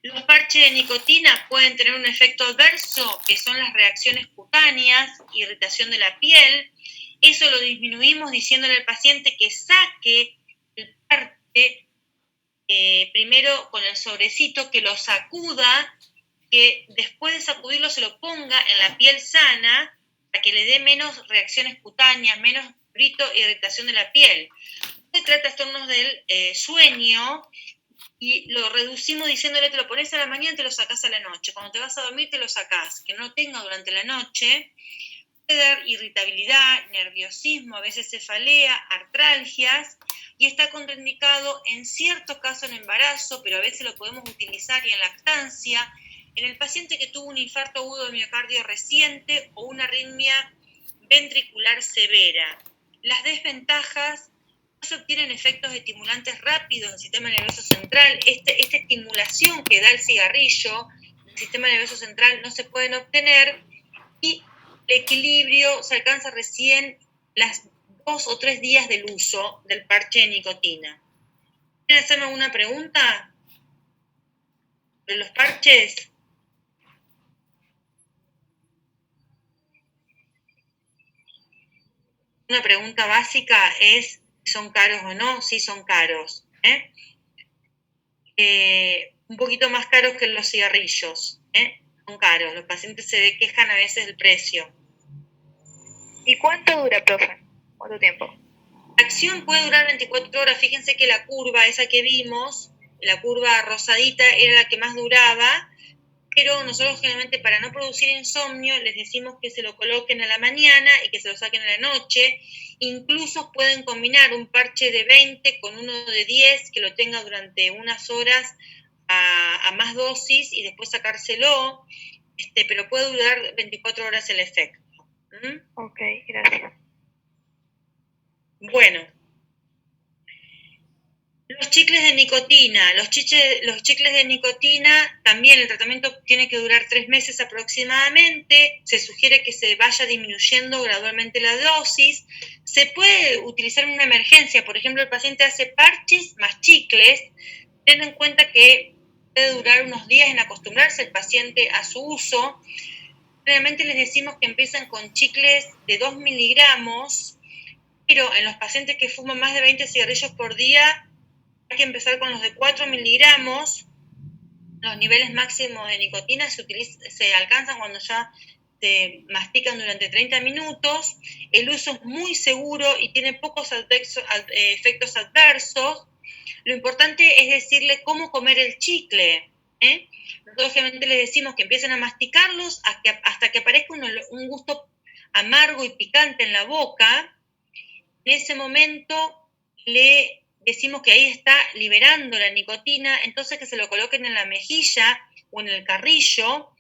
Los parches de nicotina pueden tener un efecto adverso, que son las reacciones cutáneas, irritación de la piel. Eso lo disminuimos diciéndole al paciente que saque el parche primero con el sobrecito, que lo sacuda, que después de sacudirlo se lo ponga en la piel sana para que le dé menos reacciones cutáneas, menos prurito e irritación de la piel. Se trata de trastornos del sueño y lo reducimos diciéndole te lo pones a la mañana y te lo sacás a la noche. Cuando te vas a dormir te lo sacás, que no lo tenga durante la noche. Puede dar irritabilidad, nerviosismo, a veces cefalea, artralgias, y está contraindicado en ciertos casos en embarazo, pero a veces lo podemos utilizar y en lactancia, en el paciente que tuvo un infarto agudo de miocardio reciente o una arritmia ventricular severa. Las desventajas: no se obtienen efectos estimulantes rápidos en el sistema nervioso central. Esta estimulación que da el cigarrillo del sistema nervioso central no se pueden obtener, y el equilibrio se alcanza recién las 2 o 3 días del uso del parche de nicotina. ¿Quieren hacerme alguna pregunta sobre los parches? Una pregunta básica es si son caros o no. Sí, son caros. Un poquito más caros que los cigarrillos. Son caros. Los pacientes se quejan a veces del precio. ¿Y cuánto dura, profe? ¿Cuánto tiempo? La acción puede durar 24 horas. Fíjense que la curva esa que vimos, la curva rosadita, era la que más duraba, pero nosotros generalmente, para no producir insomnio, les decimos que se lo coloquen a la mañana y que se lo saquen a la noche. Incluso pueden combinar un parche de 20 con uno de 10, que lo tenga durante unas horas a más dosis y después sacárselo, pero puede durar 24 horas el efecto. Ok, gracias. Bueno, los chicles de nicotina. Los chicles de nicotina, también el tratamiento tiene que durar 3 meses aproximadamente. Se sugiere que se vaya disminuyendo gradualmente la dosis. Se puede utilizar en una emergencia. Por ejemplo, el paciente hace parches más chicles. Ten en cuenta que puede durar unos días en acostumbrarse el paciente a su uso. Realmente les decimos que empiezan con chicles de 2 miligramos, pero en los pacientes que fuman más de 20 cigarrillos por día hay que empezar con los de 4 miligramos. Los niveles máximos de nicotina se alcanzan cuando ya se mastican durante 30 minutos. El uso es muy seguro y tiene pocos efectos adversos. Lo importante es decirle cómo comer el chicle. Nosotros generalmente les decimos que empiecen a masticarlos hasta que aparezca un gusto amargo y picante en la boca. En ese momento le decimos que ahí está liberando la nicotina, entonces que se lo coloquen en la mejilla o en el carrillo.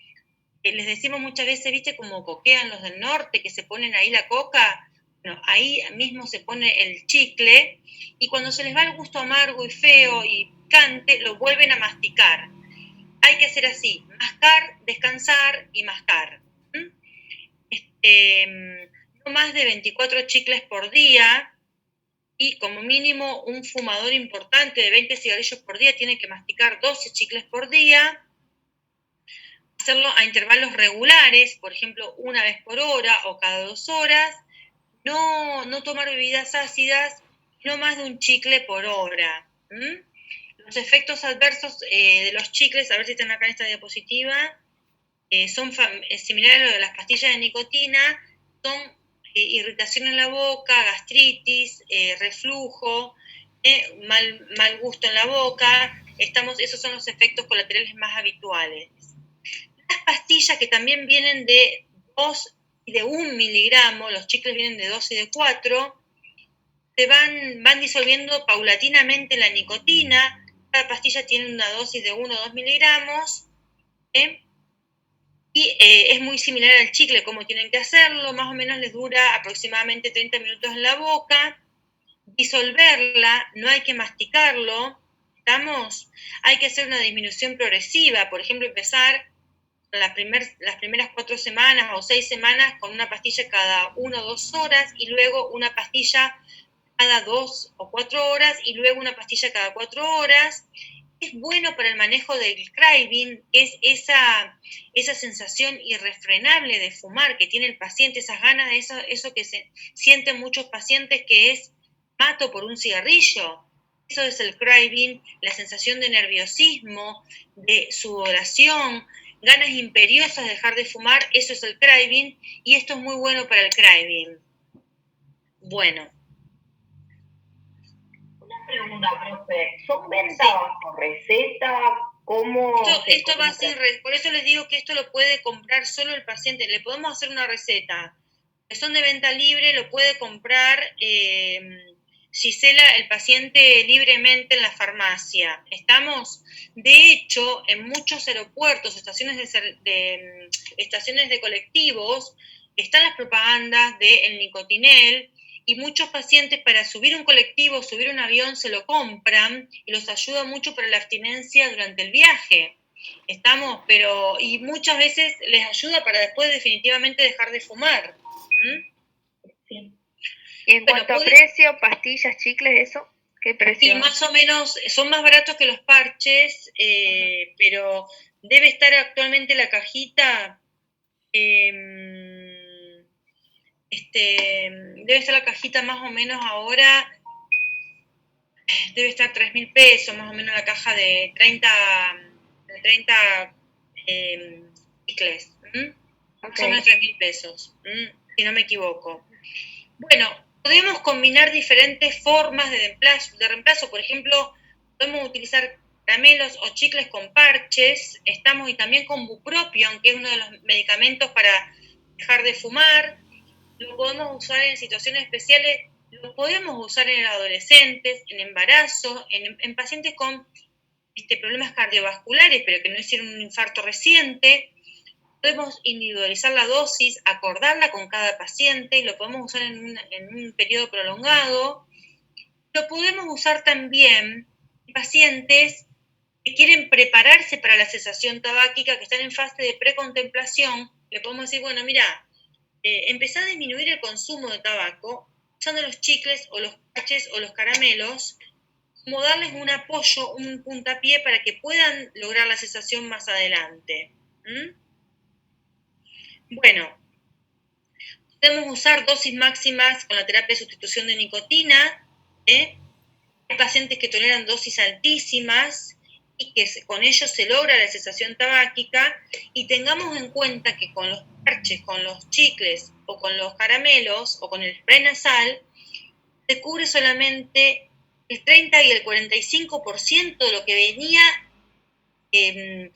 Les decimos muchas veces, ¿viste cómo coquean los del norte, que se ponen ahí la coca? Bueno, ahí mismo se pone el chicle, y cuando se les va el gusto amargo y feo y picante, lo vuelven a masticar. Hay que hacer así: mascar, descansar y mascar. No más de 24 chicles por día, y como mínimo un fumador importante de 20 cigarrillos por día tiene que masticar 12 chicles por día. Hacerlo a intervalos regulares, por ejemplo, una vez por hora o cada 2 horas. No tomar bebidas ácidas, no más de un chicle por hora. Los efectos adversos de los chicles, a ver si están acá en esta diapositiva, son similares a los de las pastillas de nicotina. Son irritación en la boca, gastritis, reflujo, mal gusto en la boca. Esos son los efectos colaterales más habituales. Las pastillas, que también vienen de 2 y de 1 miligramo, los chicles vienen de 2 y de 4, se van disolviendo paulatinamente la nicotina. Cada pastilla tiene una dosis de 1 o 2 miligramos, y es muy similar al chicle, como tienen que hacerlo. Más o menos les dura aproximadamente 30 minutos en la boca. Disolverla, no hay que masticarlo, ¿estamos? Hay que hacer una disminución progresiva. Por ejemplo, empezar las primeras 4 semanas o 6 semanas con una pastilla cada 1 o 2 horas, y luego una pastilla cada 2 o 4 horas, y luego una pastilla cada 4 horas. es bueno para el manejo del craving, es esa sensación irrefrenable de fumar que tiene el paciente, esas ganas, eso que se sienten muchos pacientes que es mato por un cigarrillo. Eso es el craving, la sensación de nerviosismo, de sudoración, ganas imperiosas de dejar de fumar, eso es el craving, y esto es muy bueno para el craving. Bueno. Una pregunta, profe. ¿Son ventas bajo receta? ¿Cómo? Esto va sin por eso les digo que esto lo puede comprar solo el paciente. Le podemos hacer una receta. Que son de venta libre, lo puede comprar Gisela, el paciente, libremente en la farmacia. ¿Estamos? De hecho, en muchos aeropuertos, estaciones de colectivos, están las propagandas del nicotinel, y muchos pacientes para subir un colectivo, subir un avión, se lo compran y los ayuda mucho para la abstinencia durante el viaje. ¿Estamos? Y muchas veces les ayuda para después definitivamente dejar de fumar. Sí. Y en cuanto a precio, pastillas, chicles, ¿eso? ¿Qué precio? Sí, más o menos, son más baratos que los parches, pero debe estar actualmente la cajita... debe estar la cajita más o menos ahora, debe estar 3.000 pesos, más o menos la caja de 30 chicles. Okay. Son unos 3.000 pesos, si no me equivoco. Bueno, podemos combinar diferentes formas de reemplazo. Por ejemplo, podemos utilizar caramelos o chicles con parches, y también con bupropión, que es uno de los medicamentos para dejar de fumar. Lo podemos usar en situaciones especiales, lo podemos usar en adolescentes, en embarazo, en pacientes con problemas cardiovasculares, pero que no hicieron un infarto reciente. Podemos individualizar la dosis, acordarla con cada paciente, y lo podemos usar en un periodo prolongado. Lo podemos usar también en pacientes que quieren prepararse para la cesación tabáquica, que están en fase de precontemplación. Le podemos decir, bueno, mira, empezá a disminuir el consumo de tabaco usando los chicles o los parches o los caramelos, como darles un apoyo, un puntapié para que puedan lograr la cesación más adelante. Bueno, podemos usar dosis máximas con la terapia de sustitución de nicotina. Hay pacientes que toleran dosis altísimas y que con ellos se logra la cesación tabáquica, y tengamos en cuenta que con los parches, con los chicles o con los caramelos o con el spray nasal se cubre solamente el 30 y el 45% de lo que venía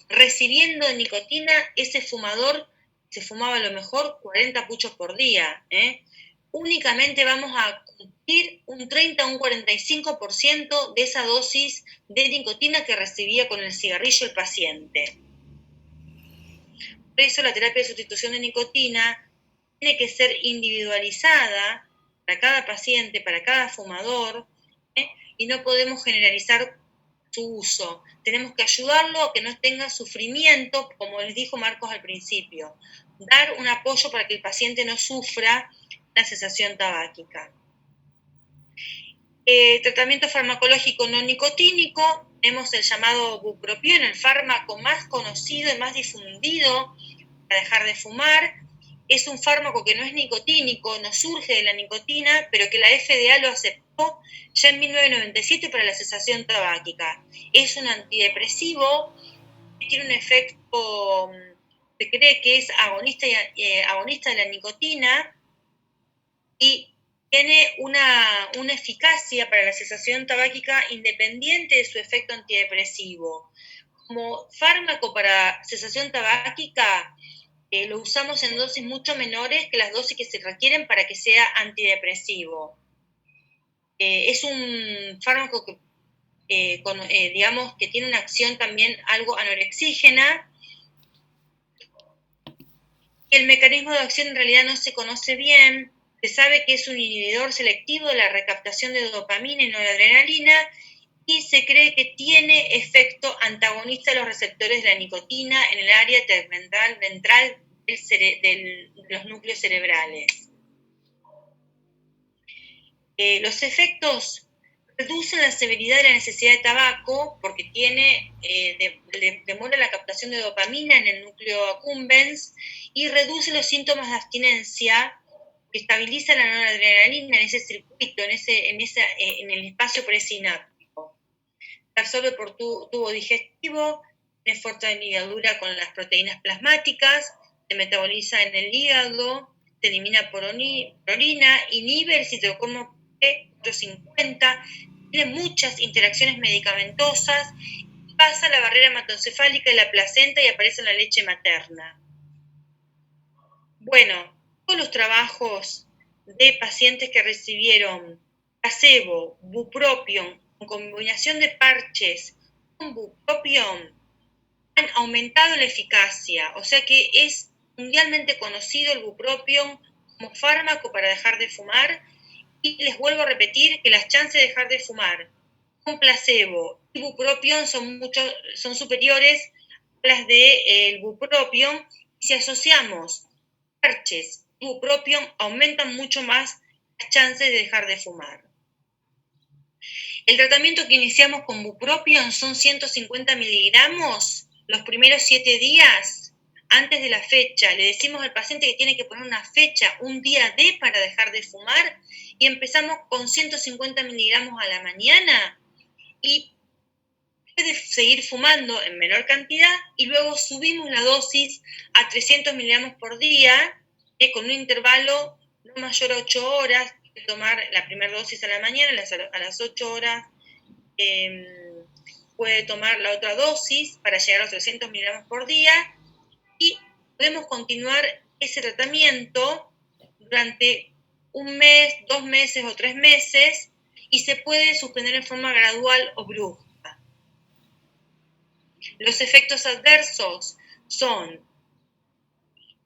recibiendo de nicotina ese fumador. Se fumaba a lo mejor 40 puchos por día. Únicamente vamos a cumplir un 30 o un 45% de esa dosis de nicotina que recibía con el cigarrillo el paciente. Por eso la terapia de sustitución de nicotina tiene que ser individualizada para cada paciente, para cada fumador, y no podemos generalizar su uso. Tenemos que ayudarlo a que no tenga sufrimiento, como les dijo Marcos al principio, dar un apoyo para que el paciente no sufra la cesación tabáquica. Tratamiento farmacológico no nicotínico, tenemos el llamado bupropión, el fármaco más conocido y más difundido para dejar de fumar. Es un fármaco que no es nicotínico, no surge de la nicotina, pero que la FDA lo aceptó ya en 1997 para la cesación tabáquica. Es un antidepresivo, tiene un efecto, se cree que es agonista de la nicotina, y tiene una eficacia para la cesación tabáquica independiente de su efecto antidepresivo. Como fármaco para cesación tabáquica, lo usamos en dosis mucho menores que las dosis que se requieren para que sea antidepresivo. Es un fármaco que, digamos, que tiene una acción también algo anorexígena. El mecanismo de acción en realidad no se conoce bien. Se sabe que es un inhibidor selectivo de la recaptación de dopamina y noradrenalina, y se cree que tiene efecto antagonista de los receptores de la nicotina en el área tegmental ventral de los núcleos cerebrales. Los efectos reducen la severidad de la necesidad de tabaco porque tiene, demora la captación de dopamina en el núcleo accumbens y reduce los síntomas de abstinencia, que estabiliza la noradrenalina en ese circuito, en el espacio presináptico. Se absorbe por tubo digestivo, tiene fuerte ligadura con las proteínas plasmáticas, se metaboliza en el hígado, se elimina por orina, inhibe el citocromo P450, tiene muchas interacciones medicamentosas, pasa la barrera hematoencefálica y la placenta y aparece en la leche materna. Bueno, todos los trabajos de pacientes que recibieron placebo, bupropion, con combinación de parches con bupropion, han aumentado la eficacia, o sea que es mundialmente conocido el bupropion como fármaco para dejar de fumar, y les vuelvo a repetir que las chances de dejar de fumar con placebo y bupropion son superiores a las del bupropion, y si asociamos parches y bupropion aumentan mucho más las chances de dejar de fumar. El tratamiento que iniciamos con bupropion son 150 miligramos los primeros 7 días antes de la fecha. Le decimos al paciente que tiene que poner una fecha, un día D para dejar de fumar, y empezamos con 150 miligramos a la mañana y puede seguir fumando en menor cantidad y luego subimos la dosis a 300 miligramos por día con un intervalo no mayor a 8 horas. Tomar la primera dosis a la mañana, a las 8 horas puede tomar la otra dosis para llegar a los 300 miligramos por día, y podemos continuar ese tratamiento durante 1 mes, 2 meses o 3 meses, y se puede suspender en forma gradual o brusca. Los efectos adversos son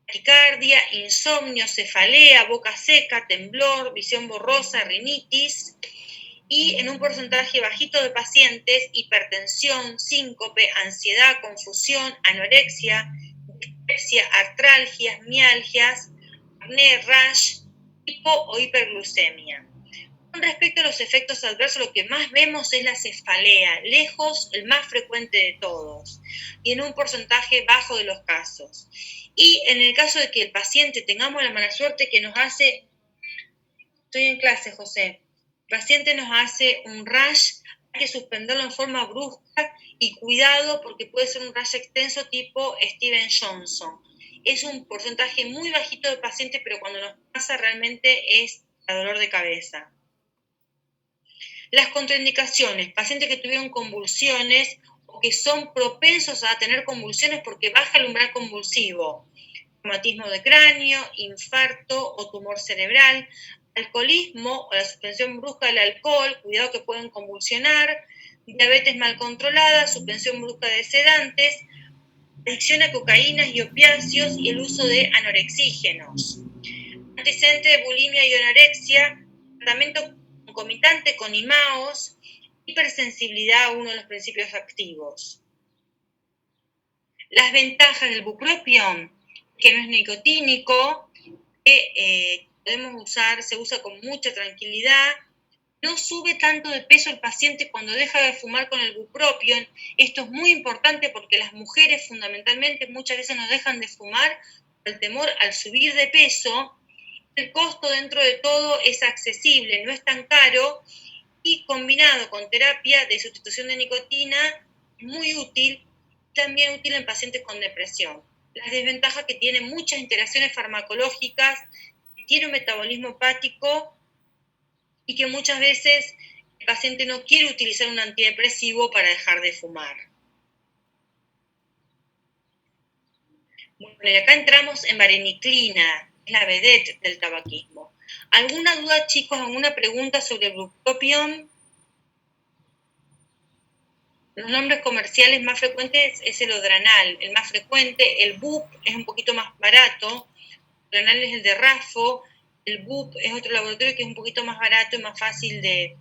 taquicardia, insomnio, cefalea, boca seca, temblor, visión borrosa, rinitis, y en un porcentaje bajito de pacientes, hipertensión, síncope, ansiedad, confusión, anorexia, dispepsia, artralgias, mialgias, acné, rash, hipo o hiperglucemia. Con respecto a los efectos adversos, lo que más vemos es la cefalea, lejos el más frecuente de todos, y en un porcentaje bajo de los casos. Y en el caso de que el paciente tengamos la mala suerte que nos hace, estoy en clase, José, el paciente nos hace un rash, hay que suspenderlo en forma brusca y cuidado porque puede ser un rash extenso tipo Steven Johnson. Es un porcentaje muy bajito de pacientes, pero cuando nos pasa realmente es a dolor de cabeza. Las contraindicaciones, pacientes que tuvieron convulsiones o que son propensos a tener convulsiones porque baja el umbral convulsivo, traumatismo de cráneo, infarto o tumor cerebral, alcoholismo o la suspensión brusca del alcohol, cuidado que pueden convulsionar, diabetes mal controlada, suspensión brusca de sedantes, adicción a cocaínas y opiáceos y el uso de anorexígenos. Antecedente de bulimia y anorexia, tratamiento concomitante con IMAOs, hipersensibilidad a uno de los principios activos. Las ventajas del bupropion, que no es nicotínico, que podemos usar, se usa con mucha tranquilidad, no sube tanto de peso el paciente cuando deja de fumar con el bupropion. Esto es muy importante porque las mujeres fundamentalmente muchas veces no dejan de fumar por el temor al subir de peso. El costo dentro de todo es accesible, no es tan caro, y combinado con terapia de sustitución de nicotina, muy útil, también útil en pacientes con depresión. Las desventajas que tiene muchas interacciones farmacológicas, tiene un metabolismo hepático y que muchas veces el paciente no quiere utilizar un antidepresivo para dejar de fumar. Bueno, y acá entramos en vareniclina, la vedette del tabaquismo. ¿Alguna duda, chicos? ¿Alguna pregunta sobre el bupropion? Los nombres comerciales más frecuentes es el Odranal, el más frecuente. El BUP es un poquito más barato. El Odranal es el de Rafo. El BUP es otro laboratorio que es un poquito más barato y más fácil de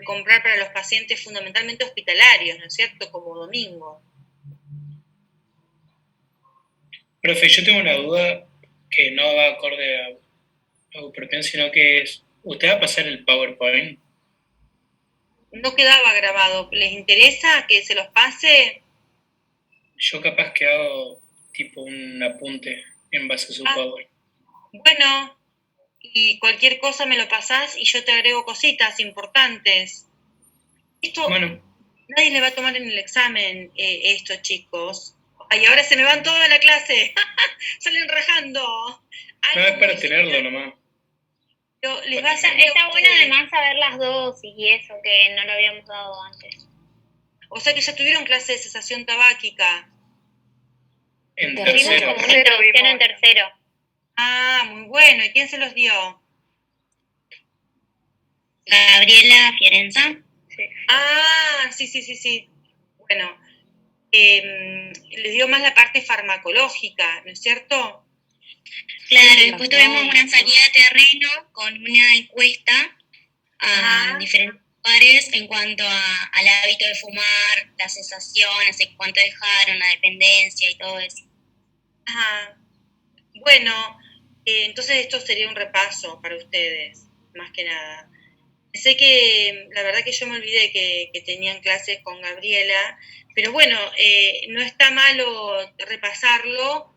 comprar para los pacientes fundamentalmente hospitalarios, ¿no es cierto? Como Domingo. Profe, yo tengo una duda que no va acorde a bupropión, sino que es, ¿usted va a pasar el PowerPoint? no quedaba grabado. ¿Les interesa que se los pase? Yo capaz que hago tipo un apunte en base a su power. Bueno, y cualquier cosa me lo pasás y yo te agrego cositas importantes. Esto, bueno, nadie le va a tomar en el examen esto, chicos. Ay, ahora se me van toda la clase. Salen rajando. no es para tenerlo nomás. Pero les va a hacer Está bueno además saber las dosis y eso, que no lo habíamos dado antes. O sea que ya tuvieron clase de cesación tabáquica. En Tuvimos tercero. como una introducción en tercero. Ah, muy bueno. ¿Y quién se los dio? Gabriela Fiorenza. Sí. Ah, sí. Bueno, les dio más la parte farmacológica, ¿no es cierto? Claro, después tuvimos una salida de terreno con una encuesta a diferentes lugares en cuanto al hábito de fumar, las sensaciones, cuánto dejaron, la dependencia y todo eso. Ajá. Bueno, entonces esto sería un repaso para ustedes, más que nada. Sé que la verdad que yo me olvidé que tenían clases con Gabriela, pero bueno, no está malo repasarlo.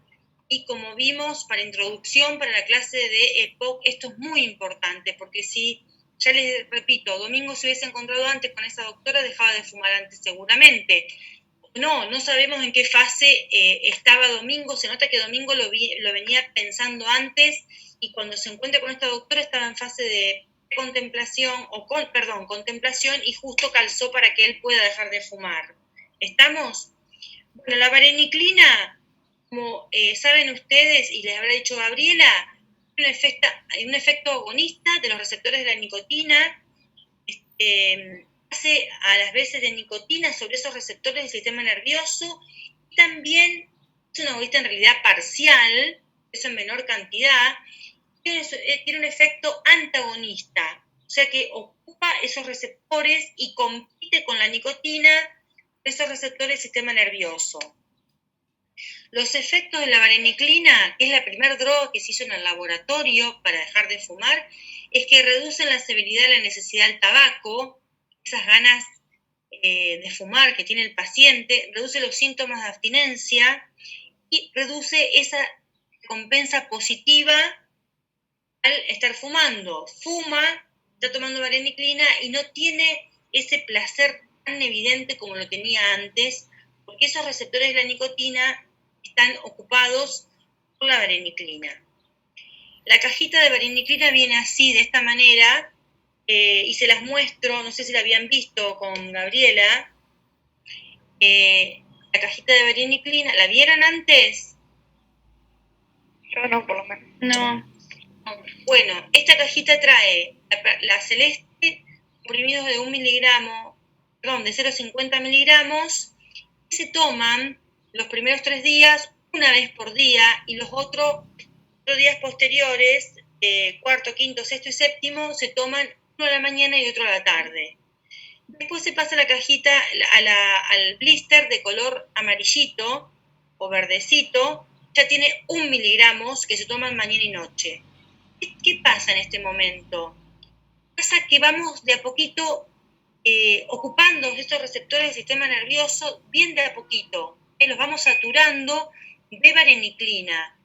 Y como vimos, para introducción, para la clase de EPOC, esto es muy importante, porque si, ya les repito, Domingo se hubiese encontrado antes con esa doctora, dejaba de fumar antes seguramente. No sabemos en qué fase estaba Domingo, se nota que Domingo lo venía pensando antes, y cuando se encuentra con esta doctora estaba en fase de contemplación, contemplación, y justo calzó para que él pueda dejar de fumar. ¿Estamos? Bueno, la vareniclina, como saben ustedes y les habrá dicho Gabriela, hay un efecto agonista de los receptores de la nicotina, hace a las veces de nicotina sobre esos receptores del sistema nervioso, y también es un agonista en realidad parcial, eso en menor cantidad, tiene un efecto antagonista, o sea que ocupa esos receptores y compite con la nicotina, esos receptores del sistema nervioso. Los efectos de la vareniclina, que es la primera droga que se hizo en el laboratorio para dejar de fumar, es que reducen la severidad de la necesidad del tabaco, esas ganas de fumar que tiene el paciente, reduce los síntomas de abstinencia y reduce esa recompensa positiva al estar fumando. Fuma, está tomando vareniclina y no tiene ese placer tan evidente como lo tenía antes, porque esos receptores de la nicotina están ocupados por la vareniclina. La cajita de vareniclina viene así, de esta manera, y se las muestro, no sé si la habían visto con Gabriela. La cajita de vareniclina, ¿la vieron antes? Yo no, por lo menos. No. Bueno, esta cajita trae la celeste, comprimidos de 1 miligramo, perdón, de 0,50 miligramos, y se toman los primeros 3 días, una vez por día, y los otros días posteriores, cuarto, quinto, sexto y séptimo, se toman uno a la mañana y otro a la tarde. Después se pasa la cajita al blister de color amarillito o verdecito, ya tiene 1 miligramo que se toman mañana y noche. ¿Qué pasa en este momento? Pasa que vamos de a poquito ocupando estos receptores del sistema nervioso, bien de a poquito, los vamos saturando de vareniclina.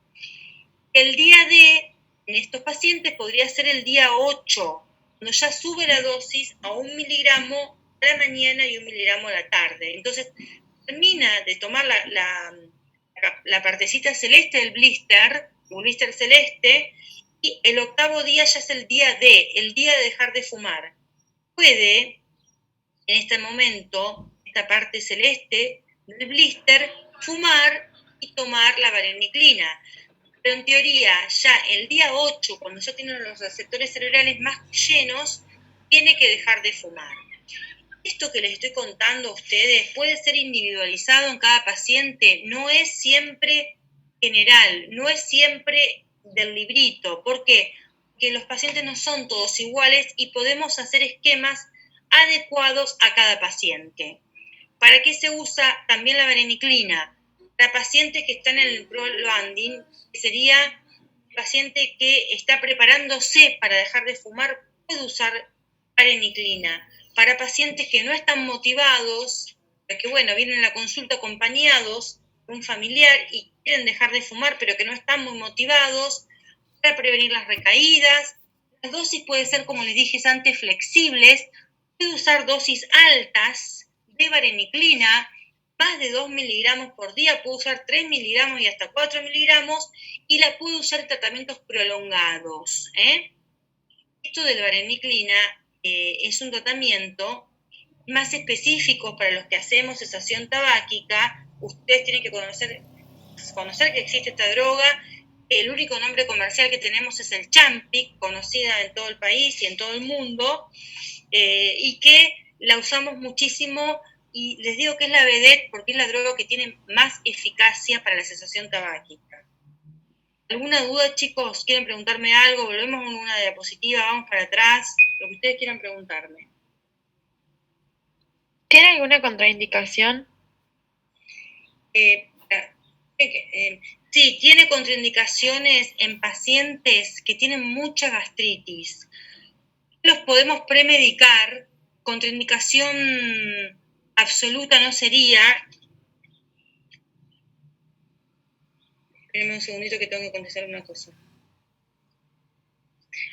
El día D en estos pacientes podría ser el día 8, cuando ya sube la dosis a 1 miligramo a la mañana y 1 miligramo a la tarde. Entonces termina de tomar la partecita celeste del blister, un blister celeste, y el 8º día ya es el día D, el día de dejar de fumar. Puede, en este momento, esta parte celeste del blister, fumar y tomar la vareniclina. Pero en teoría, ya el día 8, cuando ya tienen los receptores cerebrales más llenos, tiene que dejar de fumar. Esto que les estoy contando a ustedes puede ser individualizado en cada paciente, no es siempre general, no es siempre del librito. ¿Por qué? Porque los pacientes no son todos iguales y podemos hacer esquemas adecuados a cada paciente. ¿Para qué se usa también la vareniclina? Para pacientes que están en el prolanding, que sería el paciente que está preparándose para dejar de fumar, puede usar vareniclina. para pacientes que no están motivados, que bueno, vienen a la consulta acompañados por un familiar y quieren dejar de fumar, pero que no están muy motivados, para prevenir las recaídas. Las dosis pueden ser, como les dije antes, flexibles. Puede usar dosis altas de vareniclina, más de 2 miligramos por día, puede usar 3 miligramos y hasta 4 miligramos, y la puede usar en tratamientos prolongados. Esto de la vareniclina es un tratamiento más específico para los que hacemos cesación tabáquica. Ustedes tienen que conocer que existe esta droga. El único nombre comercial que tenemos es el Champic, conocida en todo el país y en todo el mundo, y que la usamos muchísimo, y les digo que es la vedette porque es la droga que tiene más eficacia para la cesación tabáquica. ¿Alguna duda, chicos? ¿Quieren preguntarme algo? Volvemos a una diapositiva, vamos para atrás, lo que ustedes quieran preguntarme. ¿Tiene alguna contraindicación? Sí, tiene contraindicaciones en pacientes que tienen mucha gastritis. Los podemos premedicar. Contraindicación absoluta no sería. Espérenme un segundito que tengo que contestar una cosa.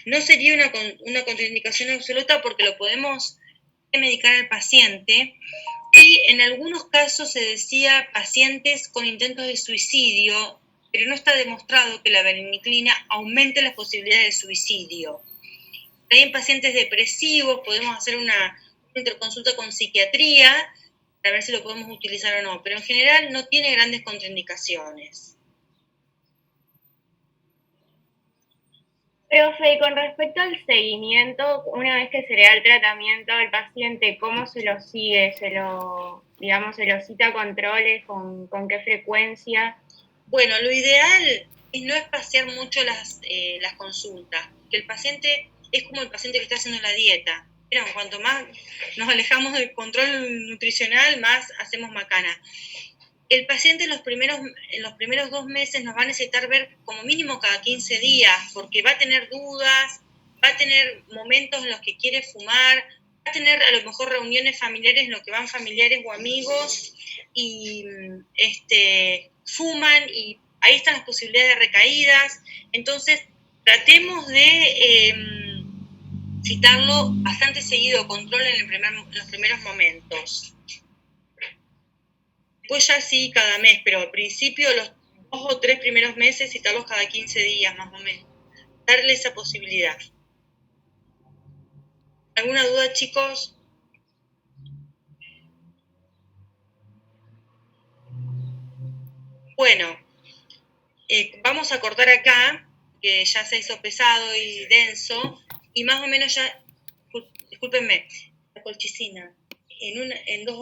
No sería una contraindicación absoluta porque lo podemos premedicar al paciente. Y en algunos casos se decía pacientes con intentos de suicidio, pero no está demostrado que la vareniclina aumente las posibilidades de suicidio. También en pacientes depresivos podemos hacer una interconsulta con psiquiatría para ver si lo podemos utilizar o no, pero en general no tiene grandes contraindicaciones. Profe, con respecto al seguimiento, una vez que se le da el tratamiento al paciente, ¿cómo se lo sigue? ¿Se lo cita a controles? ¿Con qué frecuencia? Bueno, lo ideal es no espaciar mucho las consultas, que el paciente es como el paciente que está haciendo la dieta. Pero cuanto más nos alejamos del control nutricional, más hacemos macana. El paciente en los primeros 2 meses nos va a necesitar ver como mínimo cada 15 días, porque va a tener dudas, va a tener momentos en los que quiere fumar, va a tener a lo mejor reuniones familiares en los que van familiares o amigos y fuman, y ahí están las posibilidades de recaídas. Entonces, tratemos de citarlo bastante seguido, control en los primeros momentos. Después ya sí cada mes, pero al principio los 2 o 3 primeros meses citarlos cada 15 días más o menos. Darle esa posibilidad. ¿Alguna duda, chicos? Bueno, vamos a cortar acá, que ya se hizo pesado y denso, y más o menos ya, discúlpenme, la colchicina, en 2